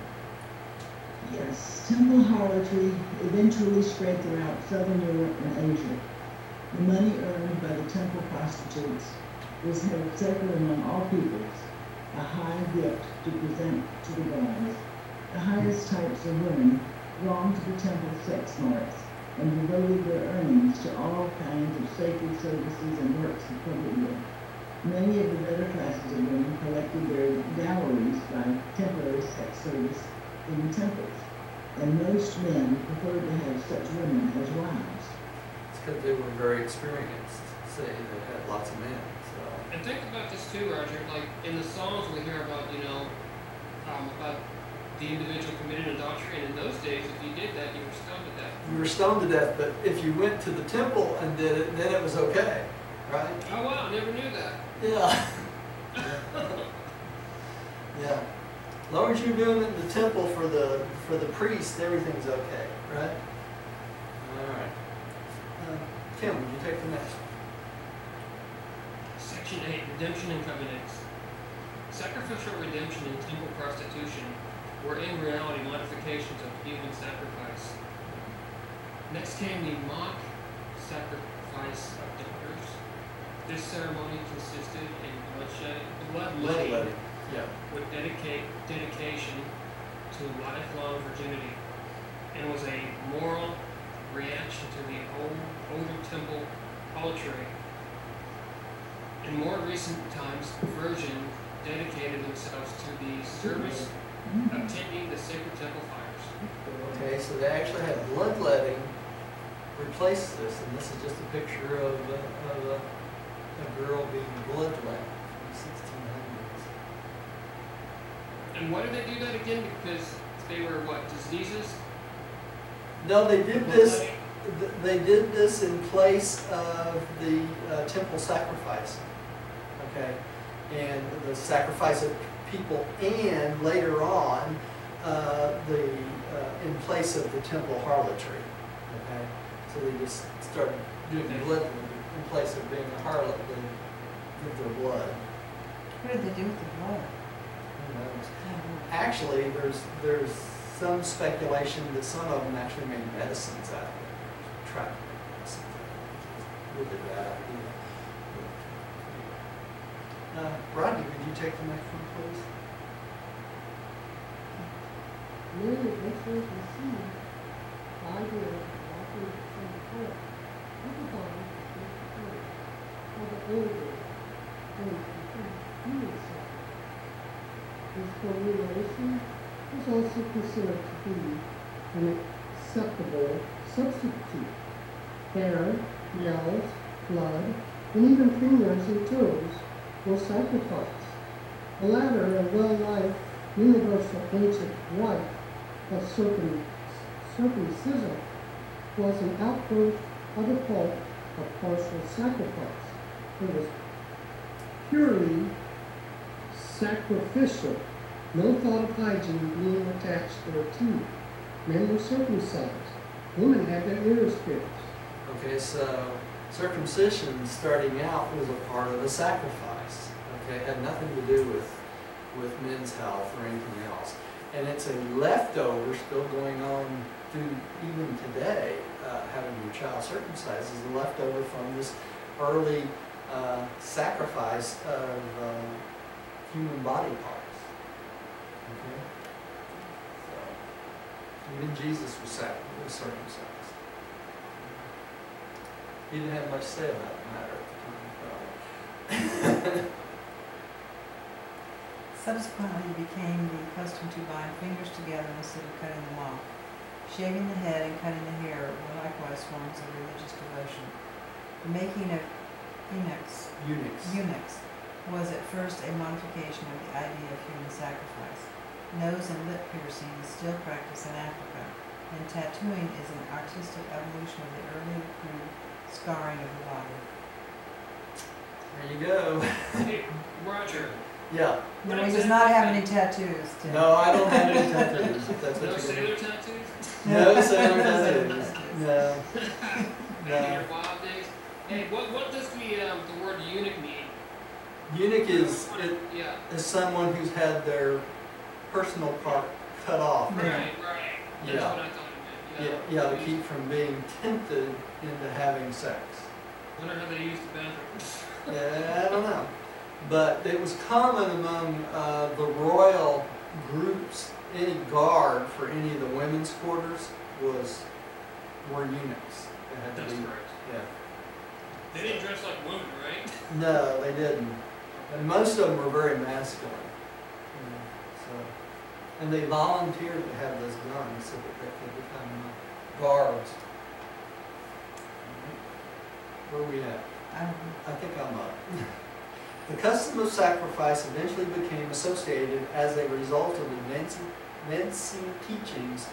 Yes, temple harlotry eventually spread throughout southern Europe and Asia. The money earned by the temple prostitutes was held sacred among all peoples, a high gift to present to the gods. The highest types of women thronged to the temple sex marts and devoted their earnings to all kinds of sacred services and works of public good. Many of the better classes of women collected their dowries by temporary sex service in the temples, and most men preferred to have such women as wives. It's because they were very experienced, say, they had lots of men, so. And think about this too, Roger. Like in the Psalms, we hear about about the individual committing adultery, and in those days, if you did that, you were stoned to death. You were stoned to death, but if you went to the temple and did it, then it was okay, right? Oh wow, I never knew that. Yeah. Yeah. As long as you're doing it in the temple for the priest, everything's okay, right? All right. Kim, would you take the next one? Section 8, Redemption and Covenants. Sacrificial redemption and temple prostitution were in reality modifications of human sacrifice. Next came the mock sacrifice of daughters. This ceremony consisted in bloodletting Bloodletting. Yeah. with dedication to lifelong virginity, and was a moral reaction to the older temple harlotry. In more recent times, virgin dedicated themselves to the service of tending the sacred temple fires. Okay, so they actually had bloodletting replace this, and this is just a picture of a girl being bloodlet from the 1600s. And why did they do that again? Because they were what, diseases? No, they did this. Bloodletting? They did this in place of the temple sacrifice. Okay, and the sacrifice of people, and later on, in place of the temple harlotry. Okay, so they just started doing blood in place of being a harlot. They give their blood. What did they do with the blood? Who knows? Actually, there's some speculation that some of them actually made medicines out of it. Trapped medicines. Really bad idea. Rodney, would you take the next one, please? Many rituals receive ideas of walking from the court of the body to the court of the older and human sacrifice. This formulation is also considered to be an acceptable substitute. Hair, nails, blood, and even fingers and toes were sacrificed. The latter, a well-liked universal ancient rite of circumcision, was an outgrowth of the cult of partial sacrifice. It was purely sacrificial, no thought of hygiene being attached thereto. Men were circumcised. Women had their ears pierced. Okay, so circumcision starting out was a part of a sacrifice. Okay, it had nothing to do with men's health or anything else. And it's a leftover still going on through even today. Having your child circumcised is a leftover from this early sacrifice of human body parts. Okay? So, even Jesus was circumcised. He didn't have much to say about the matter at the time. Subsequently, it became the custom to bind fingers together instead of cutting them off. Shaving the head and cutting the hair were likewise forms of religious devotion. The making of eunuchs was at first a modification of the idea of human sacrifice. Nose and lip piercing is still practiced in Africa, and tattooing is an artistic evolution of the early crude scarring of the body. There you go. Hey, Roger. Yeah. No, he does not have any tattoos, Tim. No, I don't have any tattoos, if that's what No you're sailor tattoos? No sailor tattoos. No. Back in your wild days. Hey, what does the word eunuch mean? Eunuch is Yeah. someone who's had their personal part cut off. Right. That's Yeah. what I thought it meant. Yeah, to keep from being tempted into having sex. Wonder how they use the bathrooms. Yeah, I don't know. But it was common among the royal groups, any guard for any of the women's quarters were eunuchs. They had to That's be, correct. yeah. They didn't dress like women, right? No, they didn't. And most of them were very masculine. And they volunteered to have those guns so that they could become guards. Where are we at? I don't know. I think I'm up. The custom of sacrifice eventually became associated as a result of advancing teachings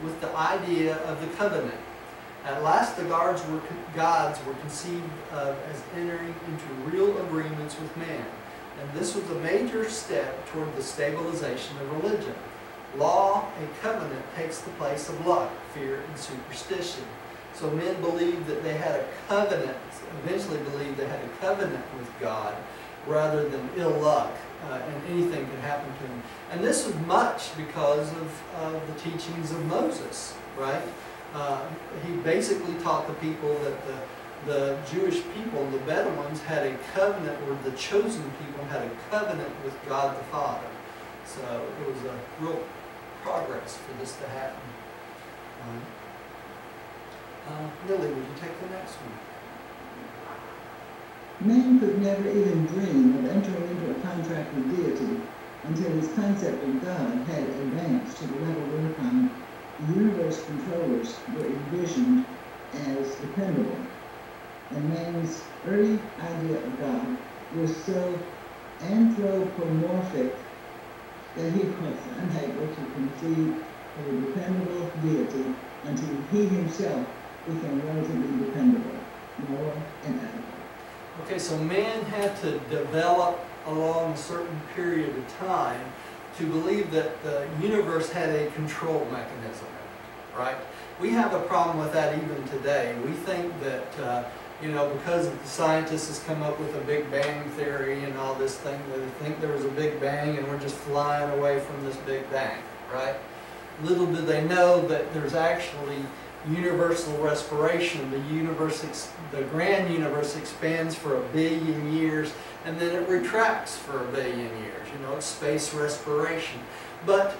with the idea of the covenant. At last, the gods were conceived of as entering into real agreements with man, and this was a major step toward the stabilization of religion. Law, a covenant, takes the place of luck, fear, and superstition. So men believed that they had a covenant, eventually believed they had a covenant with God, rather than ill luck, and anything could happen to them. And this was much because of the teachings of Moses, right? He basically taught the people that the Jewish people, the Bedouins, had a covenant, or the chosen people had a covenant with God the Father. So it was a real progress for this to happen. Lily, would you take the next one? Man could never even dream of entering into a contract with deity until his concept of God had advanced to the level whereupon the universe controllers were envisioned as dependable. And man's early idea of God was so anthropomorphic that he was unable to conceive of a dependable deity until he himself became relatively dependable, moral and ethical. Okay, so man had to develop along a certain period of time to believe that the universe had a control mechanism. right? We have a problem with that even today. We think that, you know, because the scientists has come up with a Big Bang theory and all this thing, that they think there was a Big Bang and we're just flying away from this Big Bang, right? Little do they know that there's actually universal respiration. The grand universe expands for 1 billion years and then it retracts for 1 billion years. You know, it's space respiration. But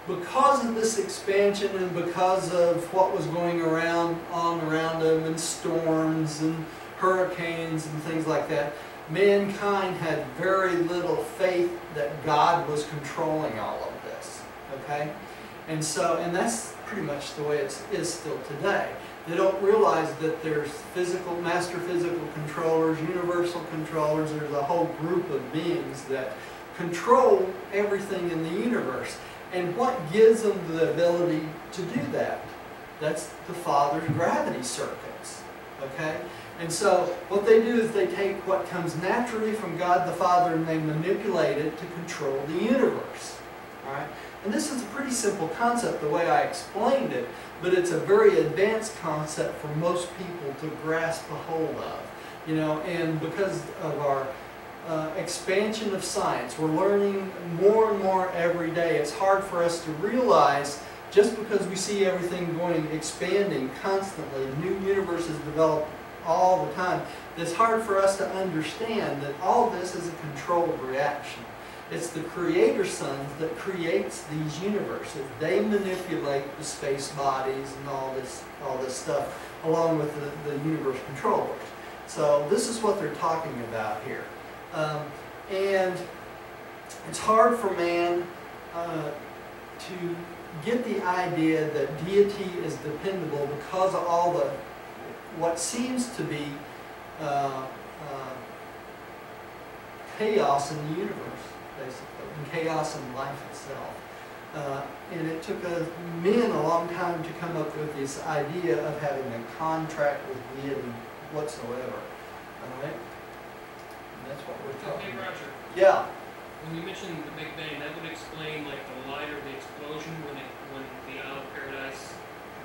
because of this expansion and because of what was going on around them, and storms and hurricanes and things like that, mankind had very little faith that God was controlling all of this. Okay? And that's pretty much the way it is still today. They don't realize that there's master physical controllers, universal controllers. There's a whole group of beings that control everything in the universe. And what gives them the ability to do that? That's the Father's gravity circuits. Okay? And so what they do is they take what comes naturally from God the Father and they manipulate it to control the universe. All right? And this is a pretty simple concept the way I explained it, but it's a very advanced concept for most people to grasp a hold of. You know, and because of our expansion of science, we're learning more and more every day. It's hard for us to realize, just because we see everything expanding constantly, new universes develop all the time, it's hard for us to understand that all this is a controlled reaction. It's the Creator Son that creates these universes. They manipulate the space bodies and all this stuff, along with the universe controllers. So this is what they're talking about here. And it's hard for man to get the idea that deity is dependable because of all what seems to be chaos in the universe, basically, and chaos in life itself. And it took men a long time to come up with this idea of having a contract with deity whatsoever. All right? And that's what we're talking about. Roger. Yeah. When you mentioned the Big Bang, that would explain like the light or the explosion when the Isle of Paradise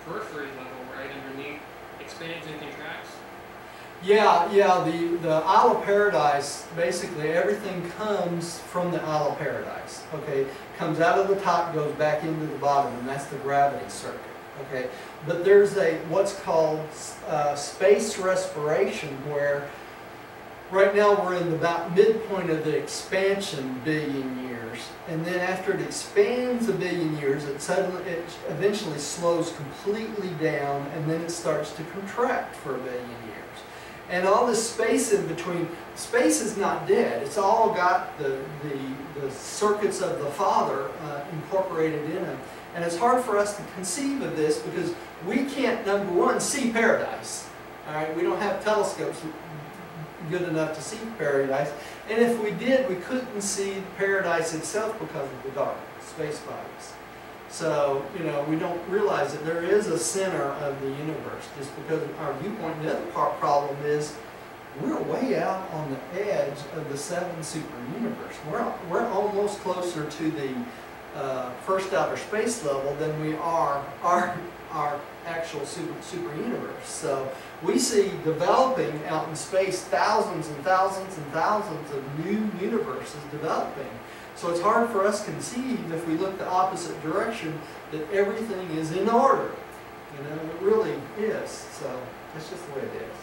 periphery level, right underneath, expands and contracts. Yeah. The Isle of Paradise, basically everything comes from the Isle of Paradise. Okay, comes out of the top, goes back into the bottom, and that's the gravity circuit. Okay, but there's what's called space respiration, where right now we're in about midpoint of the expansion billion years, and then after it expands 1 billion years, it eventually slows completely down, and then it starts to contract for 1 billion years. And all this space in between, space is not dead. It's all got the circuits of the Father incorporated in it. And it's hard for us to conceive of this because we can't, number one, see paradise. All right, we don't have telescopes good enough to see paradise. And if we did, we couldn't see paradise itself because of the dark space bodies. So, you know, we don't realize that there is a center of the universe just because of our viewpoint. The other problem is we're way out on the edge of the 7 super universe. We're almost closer to the first outer space level than we are our actual super universe. So we see developing out in space thousands and thousands and thousands of new universes developing. So it's hard for us to conceive, if we look the opposite direction, that everything is in order. You know, it really is. So that's just the way it is.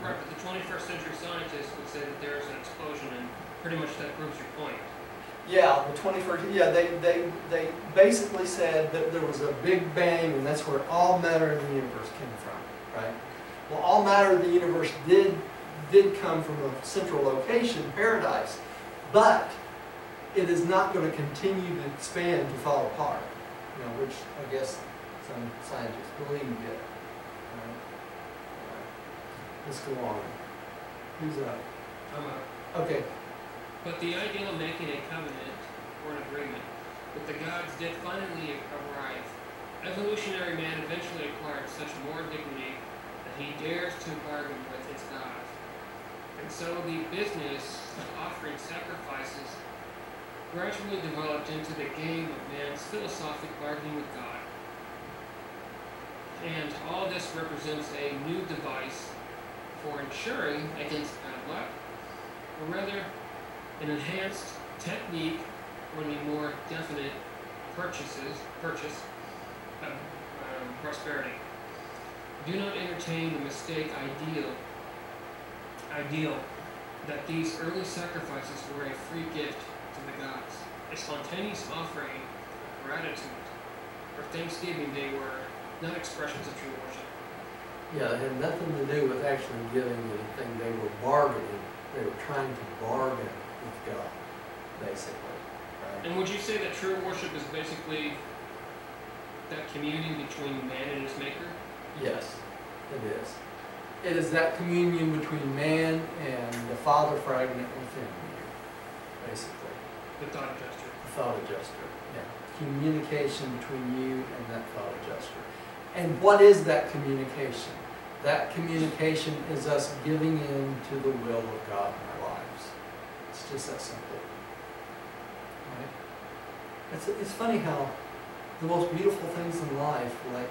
Right, but the 21st century scientists would say that there is an explosion, and pretty much that proves your point. Yeah, the 21st. Yeah, they basically said that there was a Big Bang, and that's where all matter in the universe came from. Right. Well, all matter in the universe did come from a central location, paradise, but it is not going to continue to expand to fall apart, you know, which I guess some scientists believe yet. Right. Let's go on. Who's up? I'm up. Okay. But the ideal of making a covenant or an agreement with the gods did finally arrive. Evolutionary man eventually acquired such more dignity that he dares to bargain with its gods. And so the business of offering sacrifices gradually developed into the game of man's philosophic bargaining with God. And all this represents a new device for ensuring against bad luck, or rather, an enhanced technique when a more definite purchase of prosperity. Do not entertain the mistake ideal that these early sacrifices were a free gift to the gods, a spontaneous offering of gratitude or thanksgiving. They were not expressions of true worship. Yeah, it had nothing to do with actually giving anything. They were bargaining. They were trying to bargain with God, basically. Right? And would you say that true worship is basically that communion between man and his maker? Yes, it is. It is that communion between man and the Father fragment within you, basically. The thought adjuster. The thought adjuster, yeah. Communication between you and that thought adjuster. And what is that communication? That communication is us giving in to the will of God in our lives. It's just that simple. Right? It's funny how the most beautiful things in life, like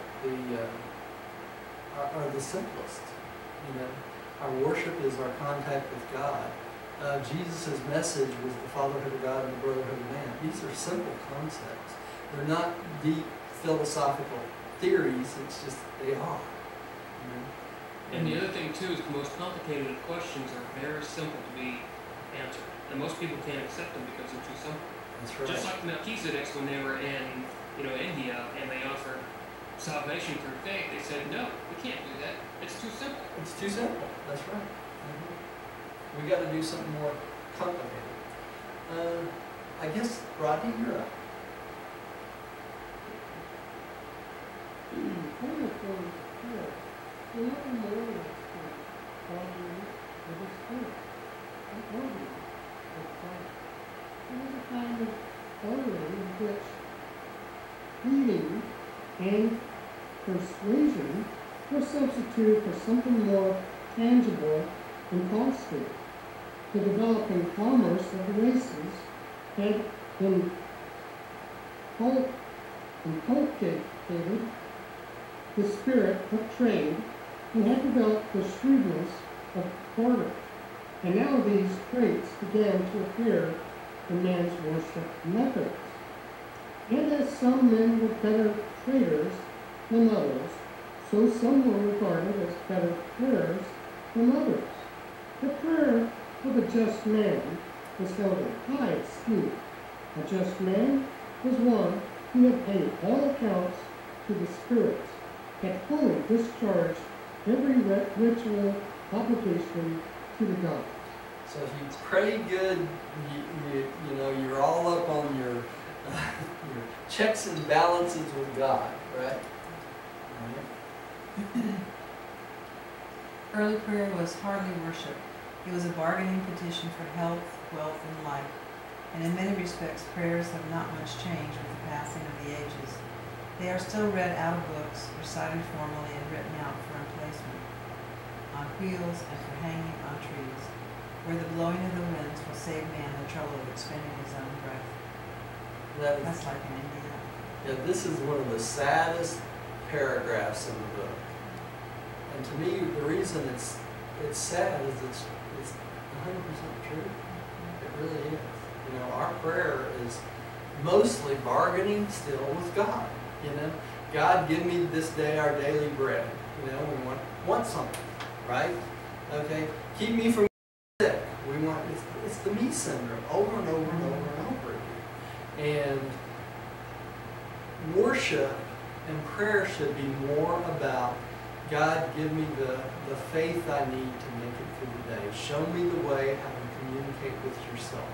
are the simplest. You know, our worship is our contact with God. Jesus' message was the fatherhood of God and the brotherhood of man. These are simple concepts. They're not deep philosophical theories. It's just they are. You know? And the other thing too is the most complicated questions are very simple to be answered, and most people can't accept them because they're too simple. That's right. Just like the Melchizedeks when they were in India and they offered salvation through faith, they said no, we can't do that. It's too simple. It's too simple. That's right. We got to do something more complicated. I guess Rodney, you're up. Kind of from here. A little more following of the Spirit. An order of Christ. There was a kind of order in which pleading and persuasion were substituted for something more tangible and costly. The developing commerce of the races had been inculcated the spirit of trade and had developed the shrewdness of barter. And now these traits began to appear in man's worship methods. And as some men were better traders than others, so some were regarded as better prayers than others. The prayer of a just man was held in high esteem. A just man was one who had paid all accounts to the spirits, had fully discharged every ritual obligation to the gods. So if you pray good, you know you're all up on your checks and balances with God, right? Early prayer was hardly worship. It was a bargaining petition for health, wealth, and life. And in many respects, prayers have not much changed with the passing of the ages. They are still read out of books, recited formally, and written out for emplacement, on wheels and for hanging on trees, where the blowing of the winds will save man the trouble of expending his own breath. That's like in India. Yeah, this is one of the saddest paragraphs in the book. And to me, the reason it's sad is it's 100% true. It really is. You know, our prayer is mostly bargaining still with God. You know, God, give me this day our daily bread. You know, we want something, right? Okay, keep me from sick. We want it's the me syndrome over and over and over and over again. And worship and prayer should be more about God, give me the faith I need to make it through the day. Show me the way how to communicate with yourself.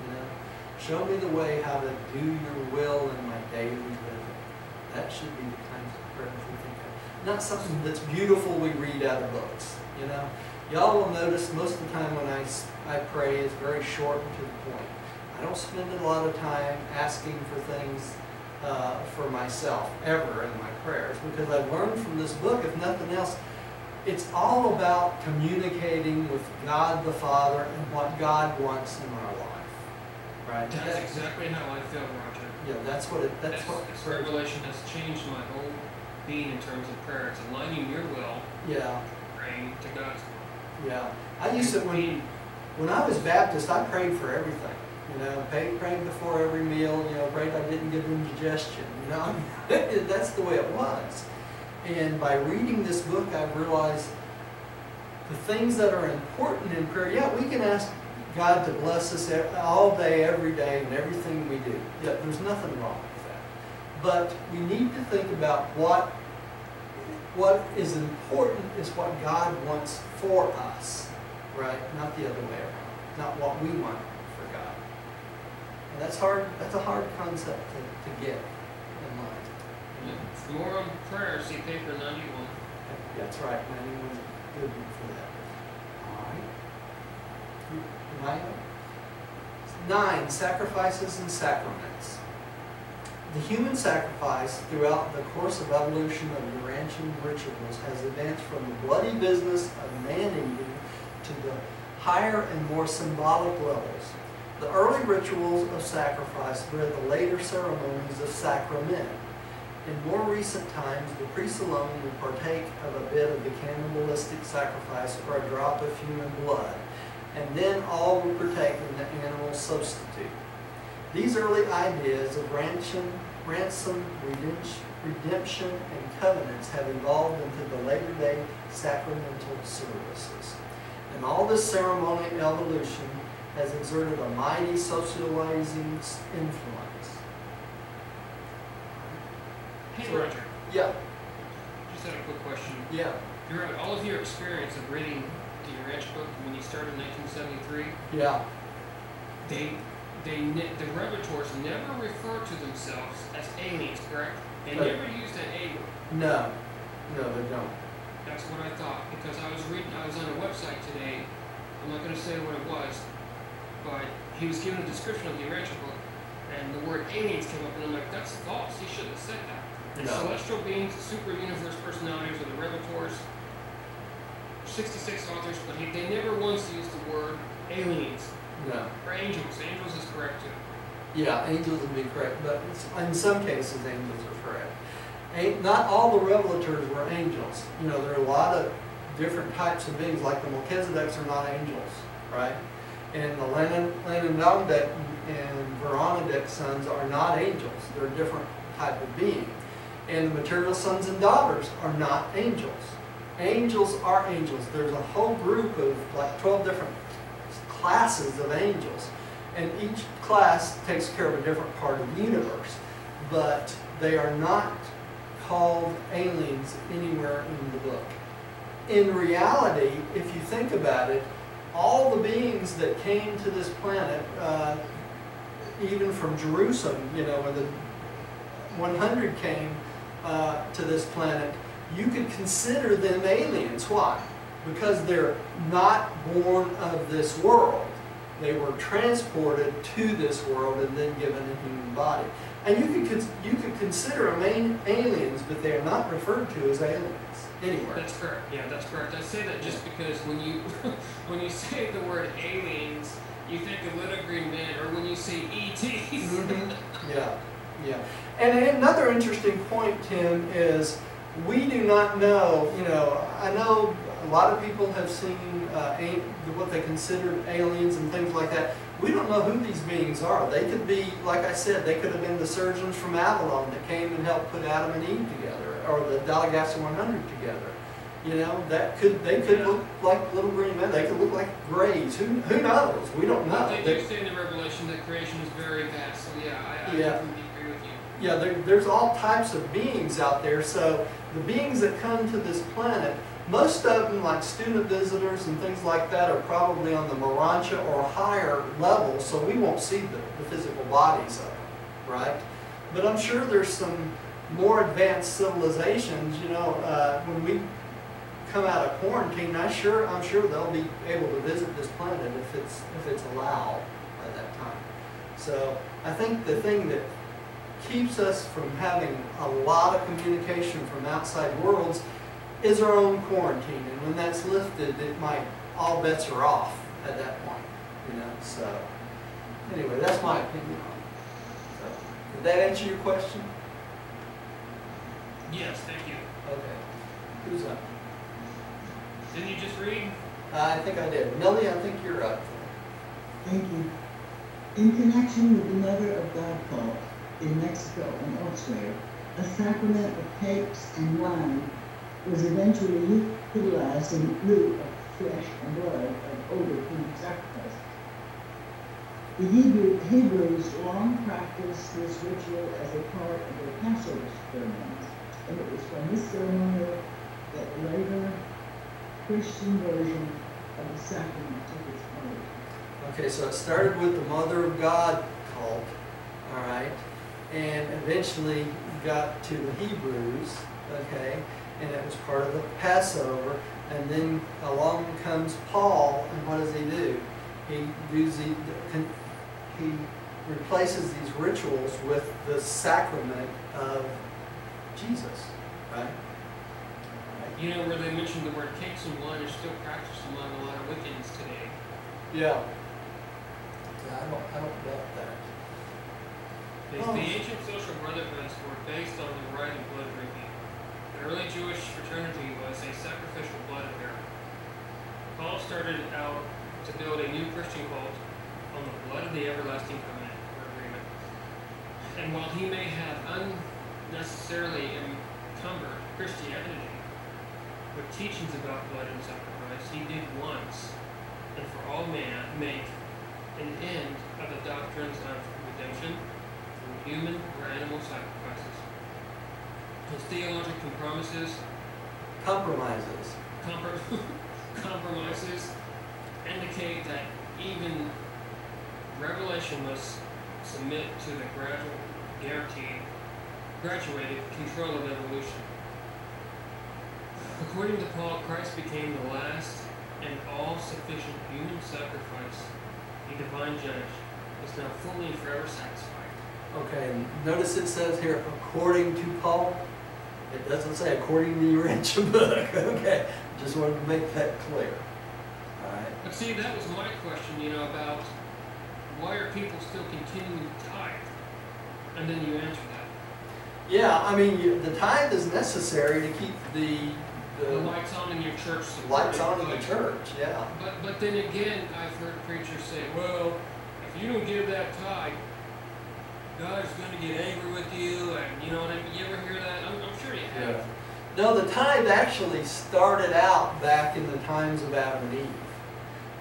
You know, show me the way how to do your will in my daily living. That should be the kinds of prayers we think of. Not something that's beautiful we read out of books. You know, y'all will notice most of the time when I pray is very short and to the point. I don't spend a lot of time asking for things for myself ever in my prayers, because I've learned from this book, if nothing else, it's all about communicating with God the Father and what God wants in our life. Right? That's exactly how I feel, Roger. Yeah, that's what This revelation has changed my whole being in terms of prayer. It's aligning your will, Yeah, praying to God's will. yeah. I used to, when I was Baptist, I prayed for everything. You know, prayed before every meal, you know, prayed I didn't get indigestion. You know, that's the way it was. And by reading this book, I've realized the things that are important in prayer. Yeah, we can ask God to bless us all day, every day, and everything we do. Yeah, there's nothing wrong with that. But we need to think about what is important is what God wants for us, right? Not the other way around. Not what we want for God. And that's hard. That's a hard concept to get in mind. For more on prayer, see paper 91. That's right. 91 is a good one for that. All right. 9, sacrifices and sacraments. The human sacrifice throughout the course of evolution of Urantian rituals has advanced from the bloody business of man-eating to the higher and more symbolic levels. The early rituals of sacrifice bred the later ceremonies of sacrament. In more recent times, the priest alone would partake of a bit of the cannibalistic sacrifice or a drop of human blood, and then all would partake in the animal substitute. These early ideas of ransom, redemption, and covenants have evolved into the later-day sacramental services. And all this ceremonial evolution has exerted a mighty socializing influence. Hey, Roger. Yeah. Just had a quick question. Yeah. Throughout all of your experience of reading the Urantia book when you started in 1973, Yeah. the reveltors never refer to themselves as aliens, correct? They Right. never use that A word. No. No, they don't. That's what I thought, because I was on a website today, I'm not going to say what it was, but he was given a description of the Urantia book, and the word aliens came up, and I'm like, that's false, he shouldn't have said that. The No. celestial beings, super universe personalities, or the reveltors, 66 authors, but they never once used the word aliens, No. or angels. Angels is correct too. Yeah, angels would be correct, but in some cases angels are correct. Not all the revelators were angels. You know, there are a lot of different types of beings, like the Melchizedeks are not angels, right? And the Lenonadek and Veronadek sons are not angels. They're a different type of being. And the material sons and daughters are not angels. Angels are angels. There's a whole group of like 12 different classes of angels. And each class takes care of a different part of the universe. But they are not called aliens anywhere in the book. In reality, if you think about it, all the beings that came to this planet, even from Jerusalem, you know, when the 100 came to this planet, you could consider them aliens. Why? Because they're not born of this world. They were transported to this world and then given a human body. And you could consider them aliens, but they are not referred to as aliens anywhere. That's correct. Yeah, that's correct. I say that just because when you when you say the word aliens, you think of Little Green Men, or when you say ETs. Mm-hmm. Yeah, yeah. And another interesting point, Tim, is we do not know. You know, I know a lot of people have seen what they considered aliens and things like that. We don't know who these beings are. They could be, like I said, they could have been the surgeons from Avalon that came and helped put Adam and Eve together, or the Dalgassi 100 together. You know, they could look like Little Green Men. They could look like Greys. Who knows? We don't know. They do say in the Revelation that creation is very vast. So yeah, I definitely agree with you. Yeah, there's all types of beings out there. So the beings that come to this planet, most of them, like student visitors and things like that, are probably on the Morantia or higher level, so we won't see the physical bodies of them, right? But I'm sure there's some more advanced civilizations, you know, when we come out of quarantine, I'm sure they'll be able to visit this planet if it's allowed by that time. So I think the thing that keeps us from having a lot of communication from outside worlds is our own quarantine, and when that's lifted, all bets are off at that point, you know. So anyway, that's my opinion on it. So, did that answer your question? Yes, thank you. Okay. Who's up? Didn't you just read? I think I did. Millie, I think you're up. Thank you. In connection with the Mother of God cult in Mexico and elsewhere, a sacrament of cakes and wine was eventually utilized in lieu of flesh and blood of older human sacrifices. The Hebrews long practiced this ritual as a part of their Passover ceremonies, and it was from this ceremony that the later Christian version of the sacrament took its origin. Okay, so it started with the Mother of God cult, all right, and eventually got to the Hebrews, okay, and it was part of the Passover, and then along comes Paul, and what does he do? He replaces these rituals with the sacrament of Jesus, right? You know, where they mentioned the word cakes and wine are still practiced among a lot of Wiccans today. Yeah. I don't doubt that. The ancient social brotherhoods were based on the rite of blood drinking. The early Jewish fraternity was a sacrificial blood affair. Paul started out to build a new Christian cult on the blood of the everlasting covenant or agreement. And while he may have unnecessarily encumbered Christianity with teachings about blood and sacrifice, he did once and for all man make an end of the doctrines of redemption through human or animal sacrifices. His theological compromises indicate that even revelation must submit to the graduated control of evolution. According to Paul, Christ became the last and all-sufficient human sacrifice. The divine judge is now fully and forever satisfied. Okay, notice it says here, according to Paul. It doesn't say according to your ancient book. Okay, just wanted to make that clear. All right. But see, that was my question, you know, about why are people still continuing to tithe? And then you answer that. Yeah, I mean, the tithe is necessary to keep the lights on in your church. lights on in the church, yeah. But then again, I've heard preachers say, well, if you don't give that tithe, God's going to get angry with you, and you know what I mean? You ever hear that? I'm sure you have. Yeah. No, the tithe actually started out back in the times of Adam and Eve.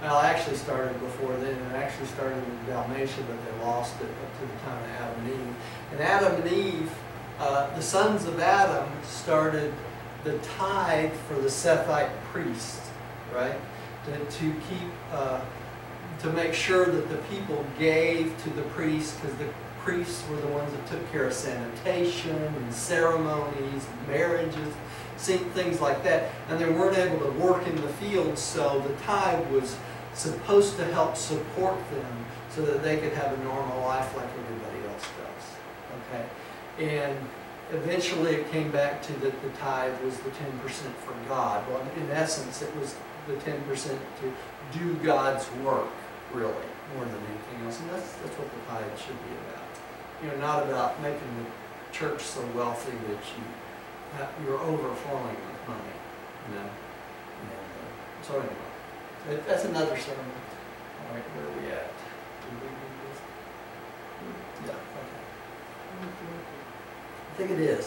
Well, it actually started before then. It actually started in Dalmatia, but they lost it up to the time of Adam and Eve. And Adam and Eve, the sons of Adam, started the tithe for the Sethite priests, right? To keep, to make sure that the people gave to the priests, because the priests were the ones that took care of sanitation and ceremonies, and marriages, things like that. And they weren't able to work in the fields, so the tithe was supposed to help support them so that they could have a normal life like everybody else does. Okay? And eventually it came back to that the tithe was the 10% for God. Well, in essence, it was the 10% to do God's work, really, more than anything else. And that's what the tithe should be about. You know, not about making the church so wealthy that you're overflowing with money. You know. And, so anyway, that's another sermon. All right, where are we at? Did we do this? Yeah. Okay. I think it is.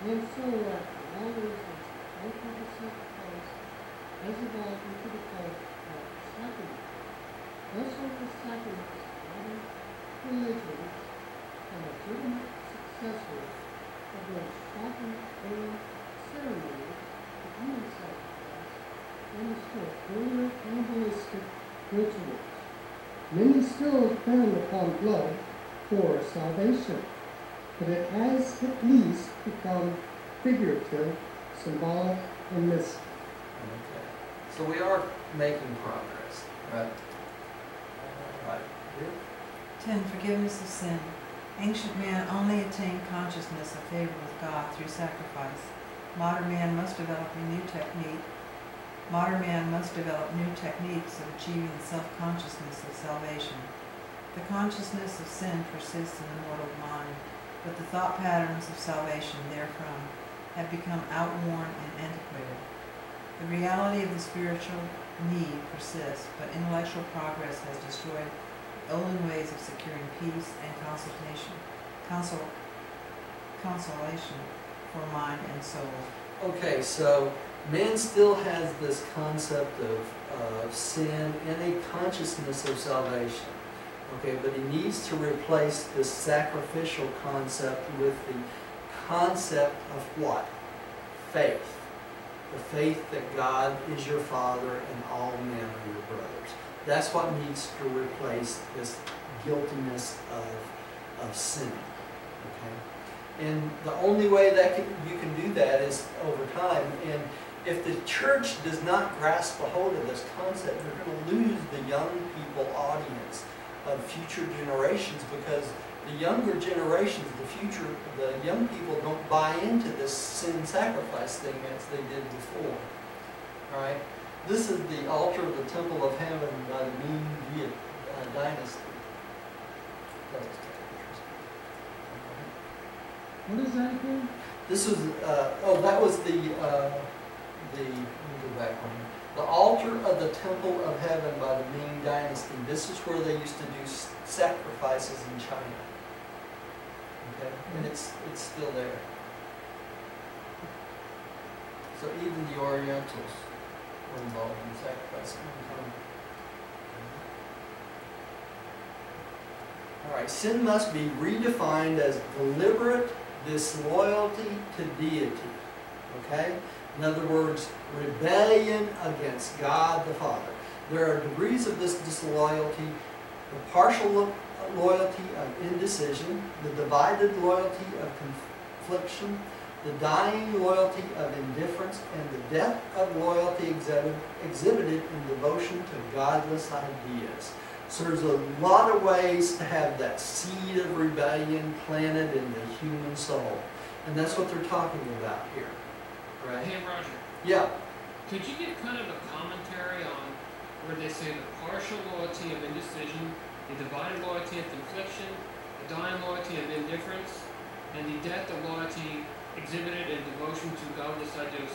And so all those open the sacrifice as a volume to the cult of sacrament. Thus over the sacraments of other religions and legitimate successors of those sacrament-bearing ceremonies of human sacrifice understood earlier cannibalistic rituals. Many still depend upon blood for salvation, but it has at least become figurative, symbolic, and mystical. Okay. So we are making progress, right? All right. 10. Forgiveness of sin. Ancient man only attained consciousness of favor with God through sacrifice. Modern man must develop new techniques of achieving the self-consciousness of salvation. The consciousness of sin persists in the mortal mind. but the thought patterns of salvation therefrom have become outworn and antiquated. The reality of the spiritual need persists, but intellectual progress has destroyed the olden ways of securing peace and consolation for mind and soul. Okay, so man still has this concept of sin and a consciousness of salvation. Okay, but he needs to replace this sacrificial concept with the concept of what? Faith. The faith that God is your Father and all men are your brothers. That's what needs to replace this guiltiness of sinning. Okay? And the only way that you can do that is over time. And if the church does not grasp a hold of this concept, you're going to lose the young people audience of future generations, because the younger generations, the young people don't buy into this sin sacrifice thing as they did before. All right? This is the altar of the temple of heaven by the Ming dynasty. That was kind of interesting. What is that again? This was, that was let me go back one. The altar of the temple of heaven by the Ming dynasty. This is where they used to do sacrifices in China. Okay, and it's still there. So even the Orientals were involved in sacrificing. All right, sin must be redefined as deliberate disloyalty to deity. Okay? In other words, rebellion against God the Father. There are degrees of this disloyalty: the partial loyalty of indecision, the divided loyalty of confliction, the dying loyalty of indifference, and the death of loyalty exhibited in devotion to godless ideas. So there's a lot of ways to have that seed of rebellion planted in the human soul. And that's what they're talking about here. Right? Hey, Roger. Yeah. Could you give kind of a commentary on where they say the partial loyalty of indecision, the divided loyalty of confliction, the dying loyalty of indifference, and the death of loyalty exhibited in devotion to godless ideas?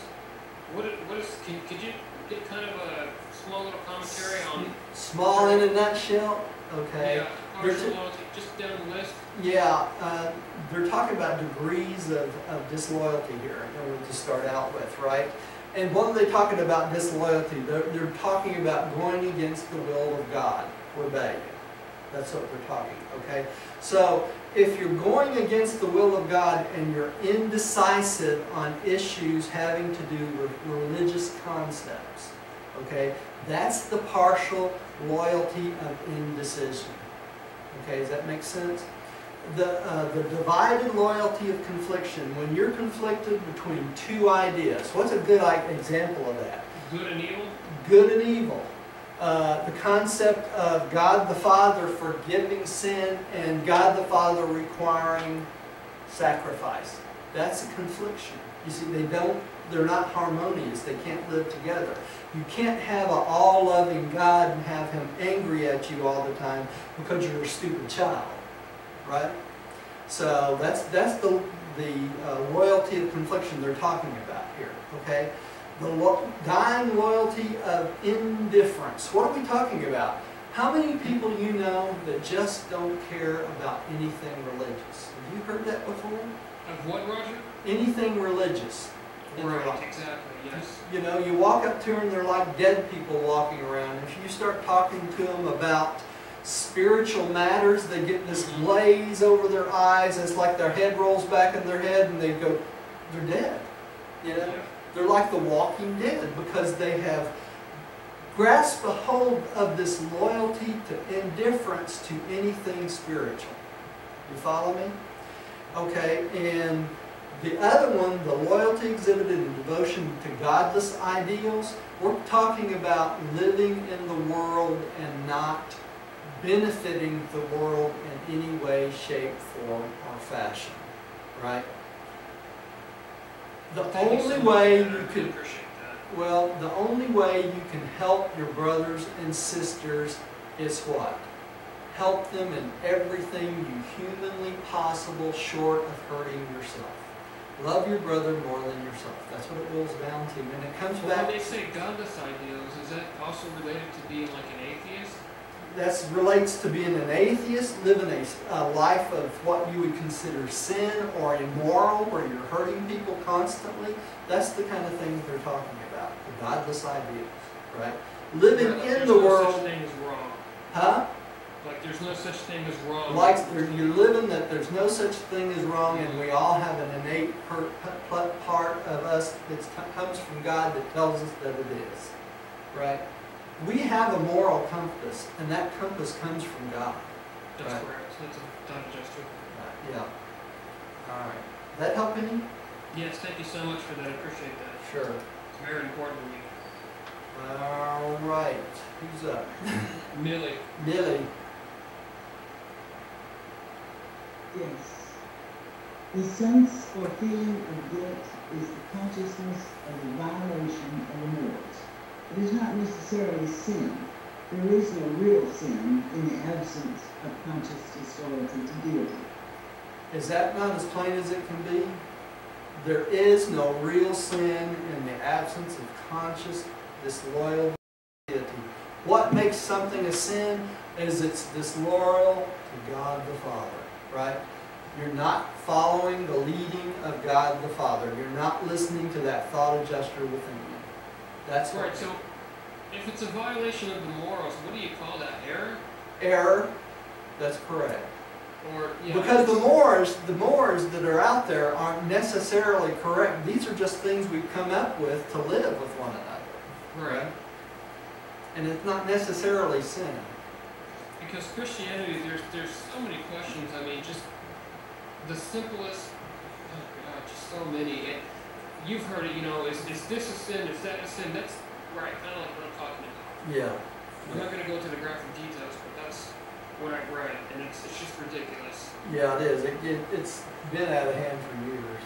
Could you get kind of a small little commentary on... Small in a nutshell? Okay. Yeah, partial loyalty, just down the list. Yeah, they're talking about degrees of disloyalty here, to start out with, right? And what are they talking about disloyalty? They're talking about going against the will of God, rebellion. That's what they're talking, okay? So, if you're going against the will of God and you're indecisive on issues having to do with religious concepts, okay, that's the partial loyalty of indecision. Okay, does that make sense? The divided loyalty of confliction, when you're conflicted between two ideas. What's a good example of that? Good and evil? Good and evil. The concept of God the Father forgiving sin and God the Father requiring sacrifice. That's a confliction. You see, they're not harmonious. They can't live together. You can't have an all-loving God and have Him angry at you all the time because you're a stupid child, right? So that's the loyalty of confliction they're talking about here, okay? The dying loyalty of indifference. What are we talking about? How many people you know that just don't care about anything religious? Have you heard that before? Of what, Roger? Anything religious. Right, exactly, yes. You know, you walk up to them, they're like dead people walking around. If you start talking to them about spiritual matters, they get this glaze over their eyes. It's like their head rolls back in their head and they go, they're dead. You know? Yeah. They're like the walking dead because they have grasped a hold of this loyalty to indifference to anything spiritual. You follow me? Okay, and the other one, the loyalty exhibited in devotion to godless ideals, we're talking about living in the world and not benefiting the world in any way, shape, form, or fashion. Right? The only way you can, well, the only way you can help your brothers and sisters is what? help them in everything you humanly possible short of hurting yourself. Love your brother more than yourself. That's what it boils down to. And it comes Well, back. when they say godless ideals, is that also related to being like an atheist? That relates to being an atheist, living a life of what you would consider sin or immoral, where you're hurting people constantly. That's the kind of thing they're talking about, the godless ideals, right? Living in the There's no world. such thing as wrong. Huh? Like there's no such thing as wrong. Like you're living that there's no such thing as wrong, and we all have an innate part of us that comes from God that tells us that it is, right? We have a moral compass, and that compass comes from God. That's right. correct. That's a done justice. Yeah. All right. Does that help any? Yes, thank you so much for that. I appreciate that. Sure. It's very important to me. All right. Who's up? Millie. Millie. Yes. The sense or feeling of guilt is the consciousness of a violation of the morals. It is not necessarily sin. There is no real sin in the absence of conscious disloyalty to deity. Is that not as plain as it can be? There is no real sin in the absence of conscious disloyalty to deity. What makes something a sin is it's disloyal to God the Father, right? You're not following the leading of God the Father. You're not listening to that thought adjuster within you. That's Right, so if it's a violation of the morals, what do you call that? Error? error. That's correct. Or, yeah, Because the mores that are out there aren't necessarily correct. These are just things we've come up with to live with one another. Right. And it's not necessarily sin. Because Christianity, there's so many questions. I mean, just the simplest, oh God, just so many. You've heard it, you know, is this a sin? Is that a sin? That's right, kind of like what I'm talking about. Yeah. I'm not going to go into the graphic details, but that's what I've read, and it's just ridiculous. Yeah, it is. It's been out of hand for years.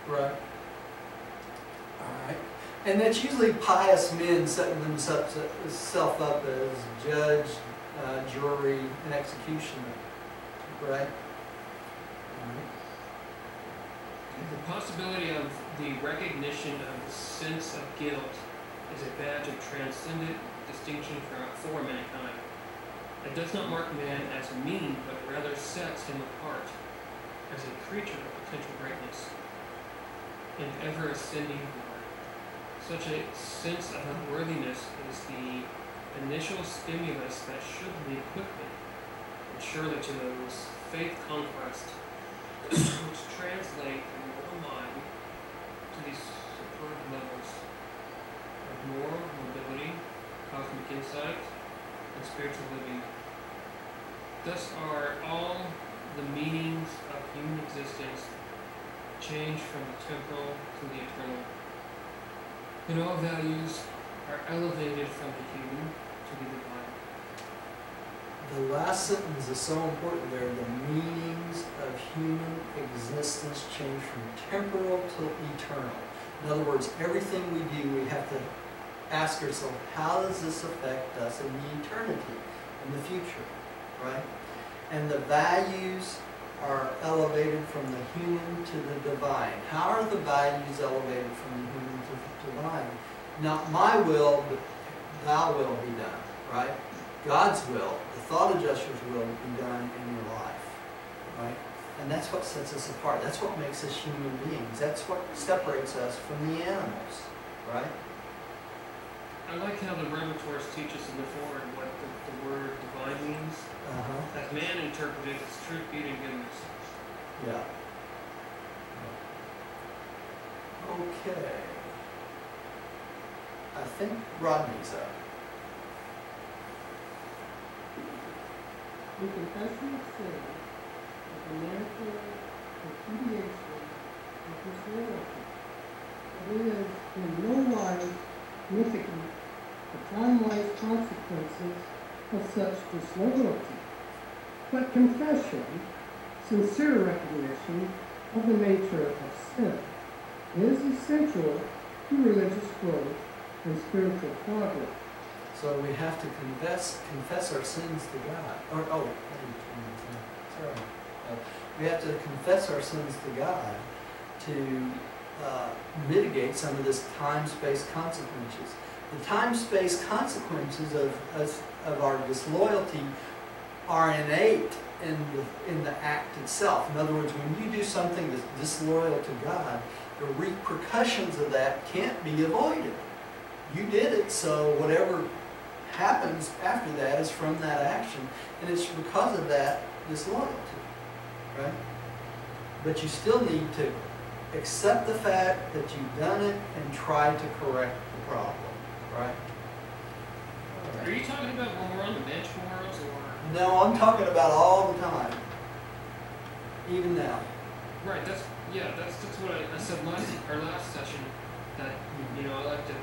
Right. All right. And that's usually pious men setting themselves up as judge, jury, and executioner. Right? The possibility of the recognition of the sense of guilt is a badge of transcendent distinction for mankind. It does not mark man as mean, but rather sets him apart as a creature of potential greatness and ever-ascending glory. Such a sense of unworthiness is the initial stimulus that should lead quickly and surely to those faith conquests which translate the mortal mind to these superb levels of moral mobility, cosmic insight, and spiritual living. Thus are all the meanings of human existence changed from the temporal to the eternal, and all values are elevated from the human to the divine. The last sentence is so important there. The meanings of human existence change from temporal to eternal. In other words, everything we do, we have to ask ourselves, how does this affect us in the eternity, in the future, right? And the values are elevated from the human to the divine. How are the values elevated from the human to the divine? Not my will, but thy will be done, right? God's will, the thought adjuster's will be done in your life, right? And that's what sets us apart. That's what makes us human beings. That's what separates us from the animals, right? I like how the Revelatories teach us in the forward what the word divine means. As man interpreted, it's truth, beauty, and goodness. Yeah. Okay. I think Rodney's up. The confession of sin is a manifold repudiation of disloyalty. It is in no wise significant the time-wise consequences of such disloyalty, but confession, sincere recognition of the nature of sin, is essential to religious growth and spiritual progress. So we have to confess our sins to God. Sorry. We have to confess our sins to God to mitigate some of this time-space consequences. The time-space consequences of our disloyalty are innate in the act itself. In other words, when you do something that's disloyal to God, the repercussions of that can't be avoided. You did it, so whatever happens after that is from that action, and it's because of that disloyalty, right? But you still need to accept the fact that you've done it and try to correct the problem, right? Are you talking about when we're on the bench morals, or? No, I'm talking about all the time, even now. Right. That's what I said last session. That I like to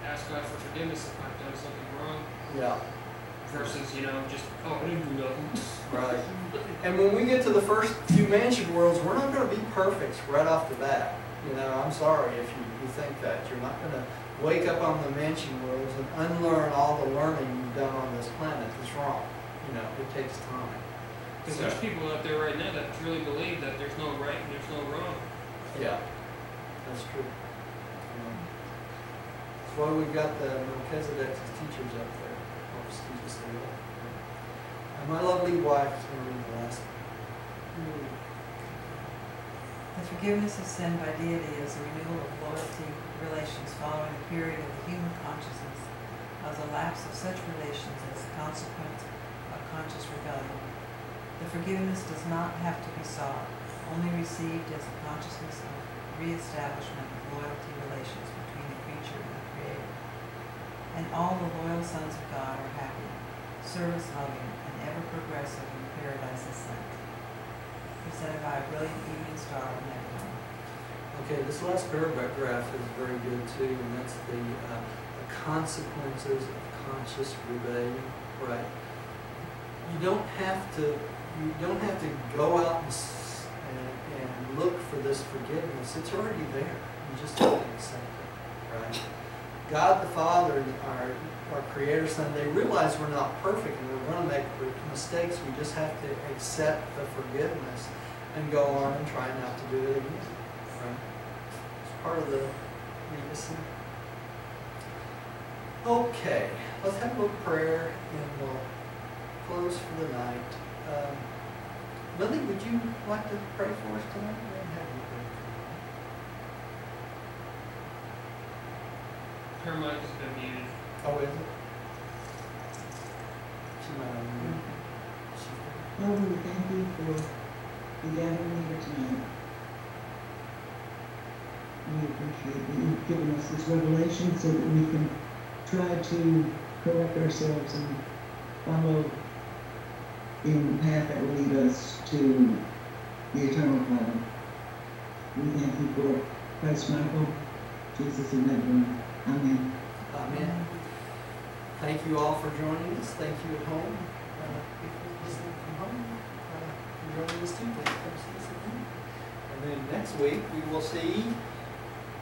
ask God for forgiveness if I've done something wrong. Yeah. Versus just I didn't do nothing. Right. And when we get to the first few mansion worlds, we're not going to be perfect right off the bat. I'm sorry if you think that. You're not going to wake up on the mansion worlds and unlearn all the learning you've done on this planet. It's wrong. It takes time. Because there's people out there right now that truly believe that there's no right and there's no wrong. Yeah, that's true. That's why we've got the Melchizedek's teachers up there. Helps teach us the way. And my lovely wife is going to read the last one. The forgiveness of sin by deity is a renewal of loyalty relations following a period of the human consciousness as a lapse of such relations as a consequence of conscious rebellion. The forgiveness does not have to be sought, only received as a consciousness of re-establishment of loyalty relations between the creature and the Creator. And all the loyal sons of God are happy, service-loving, and ever-progressive in paradise ascent. Presented by a brilliant evening star of Nebula. Okay, this last paragraph is very good too, and that's the consequences of conscious rebellion. Right? You don't have to go out and look for this forgiveness. It's already there. You just have to accept it. Right? God the Father and our Creator Son, they realize we're not perfect and we're going to make mistakes. We just have to accept the forgiveness and go on and try not to do it again. Right? It's part of the medicine. Okay, let's have a little prayer and we'll close for the night. Lily, would you like to pray for us tonight? Have you pray for Her mic has been muted. Oh, is it? She might unmute. Lord, we thank you for the gathering here tonight. We appreciate that you've given us this revelation so that we can try to correct ourselves and follow in the path that will lead us to the eternal Father. We thank you for Christ Michael, Jesus in heaven. Amen. Amen. Thank you all for joining us. Thank you at home. If you're listening from home, for joining us too. Please come see us again. And then next week we will see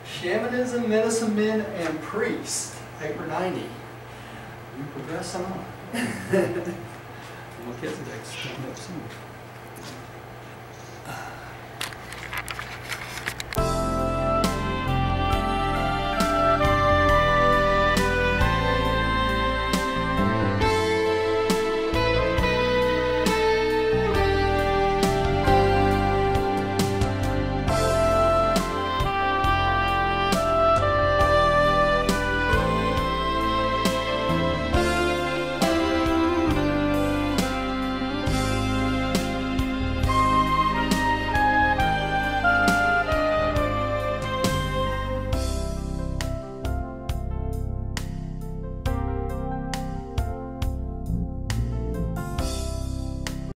Shamanism, Medicine Men, and Priests, paper 90. We progress on. Melchizedek's coming up soon.